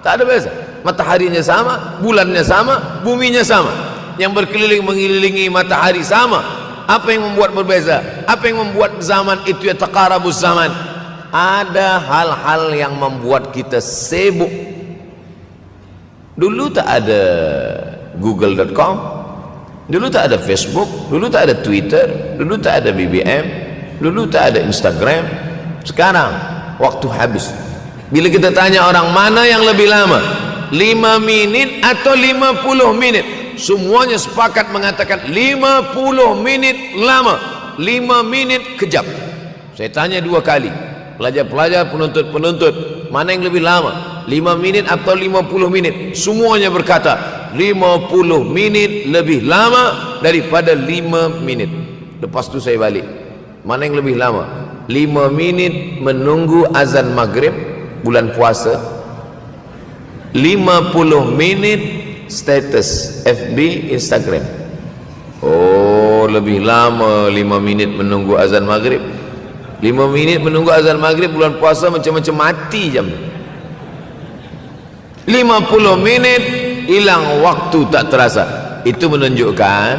Tak ada beza. Mataharinya sama, bulannya sama, buminya sama. Yang berkeliling mengelilingi matahari sama. Apa yang membuat berbeza? Apa yang membuat zaman itu ya taqarabuz zaman? Ada hal-hal yang membuat kita sibuk. Dulu tak ada google.com, dulu tak ada Facebook, dulu tak ada Twitter, dulu tak ada BBM, dulu tak ada Instagram. Sekarang waktu habis. Bila kita tanya orang mana yang lebih lama, 5 minit atau 50 menit, semuanya sepakat mengatakan 50 menit lama, 5 menit kejap. Saya tanya 2 kali, pelajar-pelajar, penuntut-penuntut, mana yang lebih lama, 5 menit atau 50 menit? Semuanya berkata 50 menit lebih lama daripada 5 menit. Lepas tu saya balik, mana yang lebih lama? 5 menit menunggu azan maghrib bulan puasa, 50 menit status FB Instagram. Oh, lebih lama 5 minit menunggu azan maghrib. 5 minit menunggu azan maghrib bulan puasa macam-macam mati jam. 50 menit hilang waktu tak terasa. Itu menunjukkan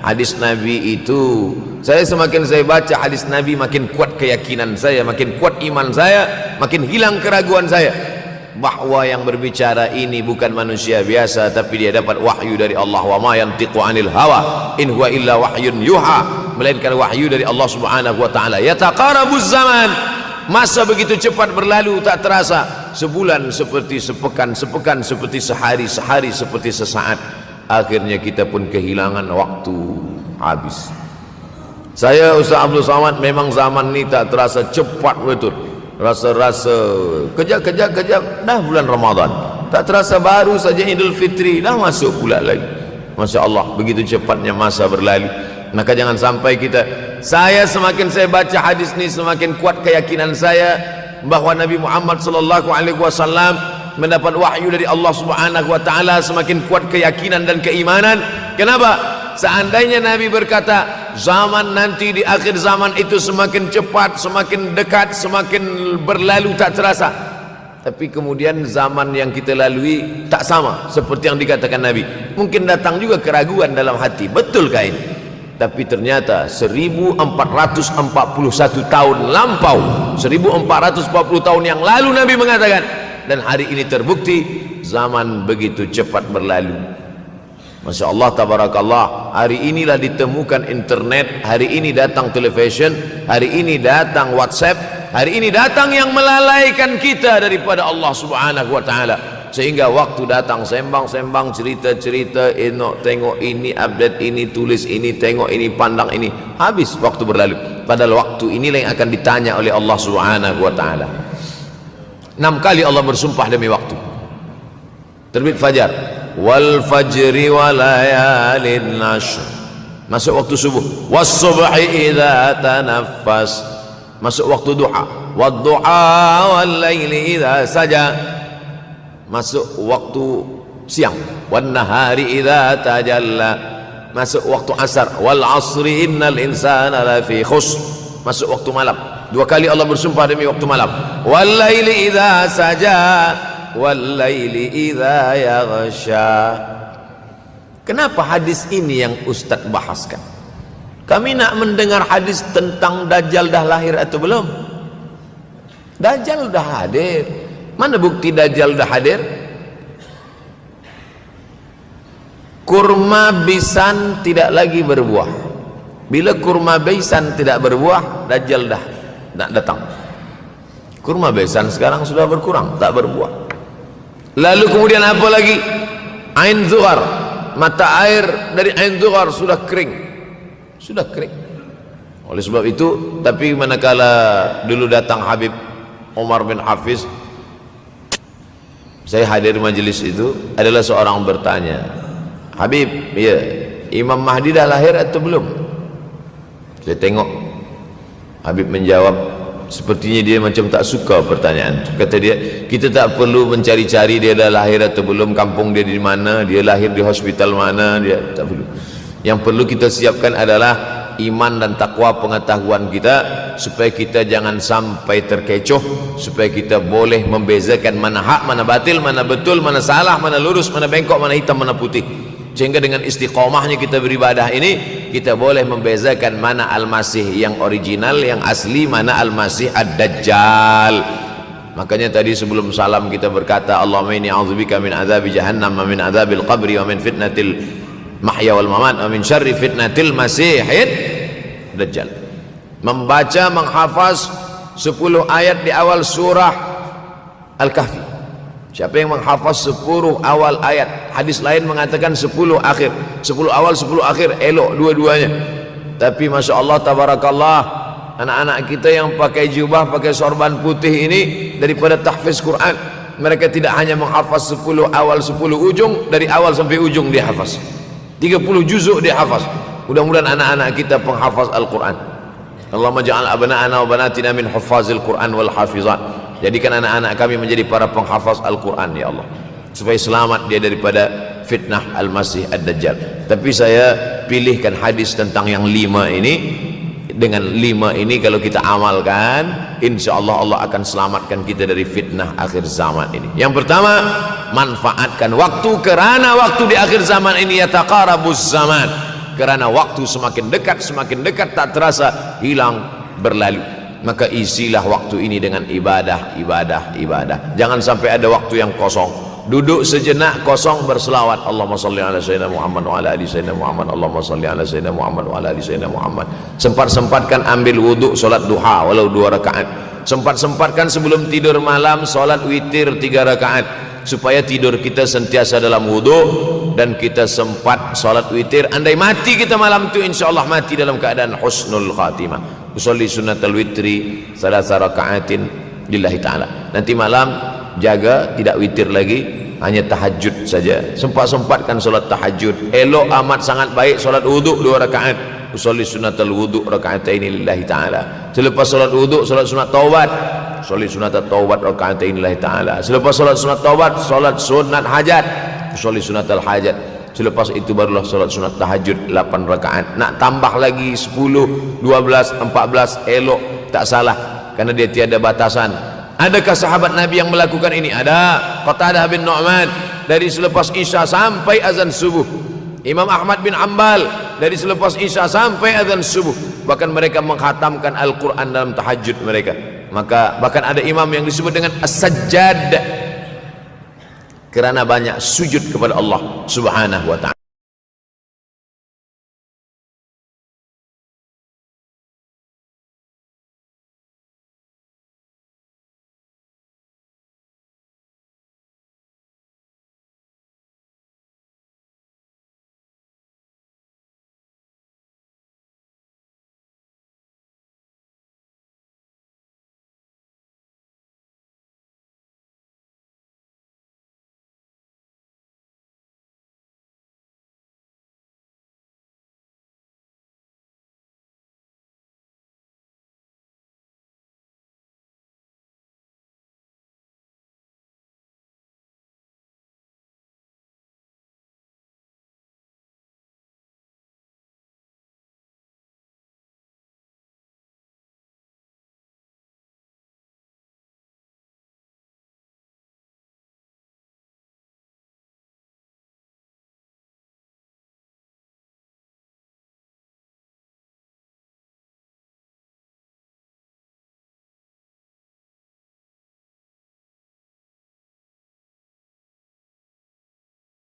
hadis Nabi itu, semakin saya baca hadis Nabi, makin kuat keyakinan saya, makin kuat iman saya, makin hilang keraguan saya bahwa yang berbicara ini bukan manusia biasa, tapi dia dapat wahyu dari Allah. Wa ma yantiqu anil hawa in huwa illa wahyun yuha, melainkan wahyu dari Allah Subhanahu wa taala. Yataqarabuz zaman, masa begitu cepat berlalu tak terasa. Sebulan seperti sepekan, sepekan seperti sehari, sehari seperti sesaat. Akhirnya kita pun kehilangan waktu, habis. Saya Ustaz Abdul Samad, memang zaman ni tak terasa cepat betul. Rasa-rasa kejap dah bulan Ramadan, tak terasa baru saja Idul Fitri dah masuk pula lagi. Masya Allah, begitu cepatnya masa berlalu. Maka jangan sampai kita, semakin saya baca hadis ni, semakin kuat keyakinan saya bahwa Nabi Muhammad sallallahu alaihi wasallam mendapat wahyu dari Allah Subhanahu wa taala. Semakin kuat keyakinan dan keimanan. Kenapa? Seandainya Nabi berkata zaman nanti di akhir zaman itu semakin cepat, semakin dekat, semakin berlalu tak terasa, tapi kemudian zaman yang kita lalui tak sama seperti yang dikatakan Nabi. Mungkin datang juga keraguan dalam hati, betulkah ini? Tapi ternyata 1441 tahun lampau, 1440 tahun yang lalu Nabi mengatakan, dan hari ini terbukti zaman begitu cepat berlalu. Masya Allah, tabarakallah. Hari inilah ditemukan internet, hari ini datang television, hari ini datang WhatsApp, hari ini datang yang melalaikan kita daripada Allah Subhanahu wa taala. Sehingga waktu datang sembang-sembang, cerita-cerita, tengok ini, update ini, tulis ini, tengok ini, pandang ini, habis waktu berlalu. Padahal waktu inilah yang akan ditanya oleh Allah Subhanahu wa taala. 6 kali Allah bersumpah demi waktu. Terbit fajar, wal fajri wa layalin ashr, masuk waktu subuh. Was subhi idza tanaffas, masuk waktu duha. Wad duha wal laili idza saja, masuk waktu siang. Wan nahari idza tajalla, masuk waktu asar. Wal asri innal insana lafi khusr, masuk waktu malam. 2 kali Allah bersumpah demi waktu malam. Wal laili idza saja wal laili idza yaghsha. Kenapa hadis ini yang Ustaz bahaskan? Kami nak mendengar hadis tentang Dajjal dah lahir atau belum? Dajjal dah hadir. Mana bukti Dajjal dah hadir? Kurma bisan tidak lagi berbuah. Bila kurma bisan tidak berbuah, Dajjal dah nak datang. Kurma bisan sekarang sudah berkurang, tak berbuah. Lalu kemudian apa lagi? Ain Zuhar, mata air dari Ain Zuhar sudah kering, sudah kering. Oleh sebab itu, tapi manakala dulu datang Habib Umar bin Hafiz, saya hadir majelis itu, adalah seorang bertanya, Habib, ya, Imam Mahdi dah lahir atau belum? Saya tengok Habib menjawab, sepertinya dia macam tak suka pertanyaan. Kata dia, kita tak perlu mencari-cari dia dah lahir atau belum, kampung dia di mana, dia lahir di hospital mana, dia tak perlu. Yang perlu kita siapkan adalah iman dan takwa, pengetahuan kita, supaya kita jangan sampai terkecoh, supaya kita boleh membezakan mana hak, mana batil, mana betul, mana salah, mana lurus, mana bengkok, mana hitam, mana putih. sehingga dengan istiqomahnya kita beribadah ini kita boleh membezakan mana Al-Masih yang original, yang asli, mana Al-Masih Ad-Dajjal. Makanya tadi sebelum salam kita berkata, Allahumma inni a'udzubika min azabi jahannam wa min azabil qabri wa min fitnatil mahya wal mamat wa min syarri fitnatil masihid dajjal. Membaca, menghafaz 10 ayat di awal surah Al-Kahfi. Siapa yang menghafaz 10 awal ayat, hadis lain mengatakan 10 akhir, 10 awal 10 akhir, elok dua-duanya. Tapi Masya Allah tabarakallah, anak-anak kita yang pakai jubah, pakai sorban putih ini, daripada tahfiz Quran, mereka tidak hanya menghafaz 10 awal 10 ujung, dari awal sampai ujung dia hafaz 30 juzuk dia hafaz. Mudah-mudahan anak-anak kita penghafaz Al-Quran. Allahumma ja'al abna'ana wa banatina min huffazil Quran wal hafizat. Jadikan anak-anak kami menjadi para penghafaz Al-Quran ya Allah, supaya selamat dia daripada fitnah Al-Masih Ad-Dajjal. Tapi saya pilihkan hadis tentang yang 5 ini. Dengan 5 ini kalau kita amalkan, insya Allah Allah akan selamatkan kita dari fitnah akhir zaman ini. Yang pertama, manfaatkan waktu, kerana waktu di akhir zaman ini yataqarabuz zaman, kerana waktu semakin dekat tak terasa hilang berlalu. Maka isilah waktu ini dengan ibadah. Jangan sampai ada waktu yang kosong. Duduk sejenak kosong berselawat, Allahumma salli ala sayyidina Muhammad wa ala ali sayyidina Muhammad, Allahumma salli ala sayyidina Muhammad wa ala ali sayyidina Muhammad. Sempat-sempatkan ambil wuduk solat duha walau 2 rakaat. Sempat-sempatkan sebelum tidur malam solat witir 3 rakaat, supaya tidur kita sentiasa dalam wuduk dan kita sempat solat witir. Andai mati kita malam itu, insyaallah mati dalam keadaan husnul khatimah. Usolli sunnatal witri 3 rakaatin lillahi ta'ala. Nanti malam jaga tidak witir lagi, hanya tahajud saja. Sempat-sempatkan solat tahajud. Elok amat sangat baik solat wuduk 2 rakaat. Usolli sunnatal wuduk rakaatain lillahi ta'ala. Selepas solat wuduk solat sunat taubat. Usolli sunatat taubat rakaatain lillahi ta'ala. Selepas solat sunat taubat solat sunat hajat. Usolli sunatal hajat. Selepas itu barulah solat sunat tahajud 8 rakaat. Nak tambah lagi 10, 12, 14 elok, tak salah, karena dia tiada batasan. Adakah sahabat Nabi yang melakukan ini? Ada. Qatadah bin Nu'man dari selepas Isya sampai azan subuh. Imam Ahmad bin Ambal dari selepas Isya sampai azan subuh. Bahkan mereka menghatamkan Al-Quran dalam tahajud mereka. Maka bahkan ada imam yang disebut dengan As-Sajjad, kerana banyak sujud kepada Allah Subhanahu wa ta'ala.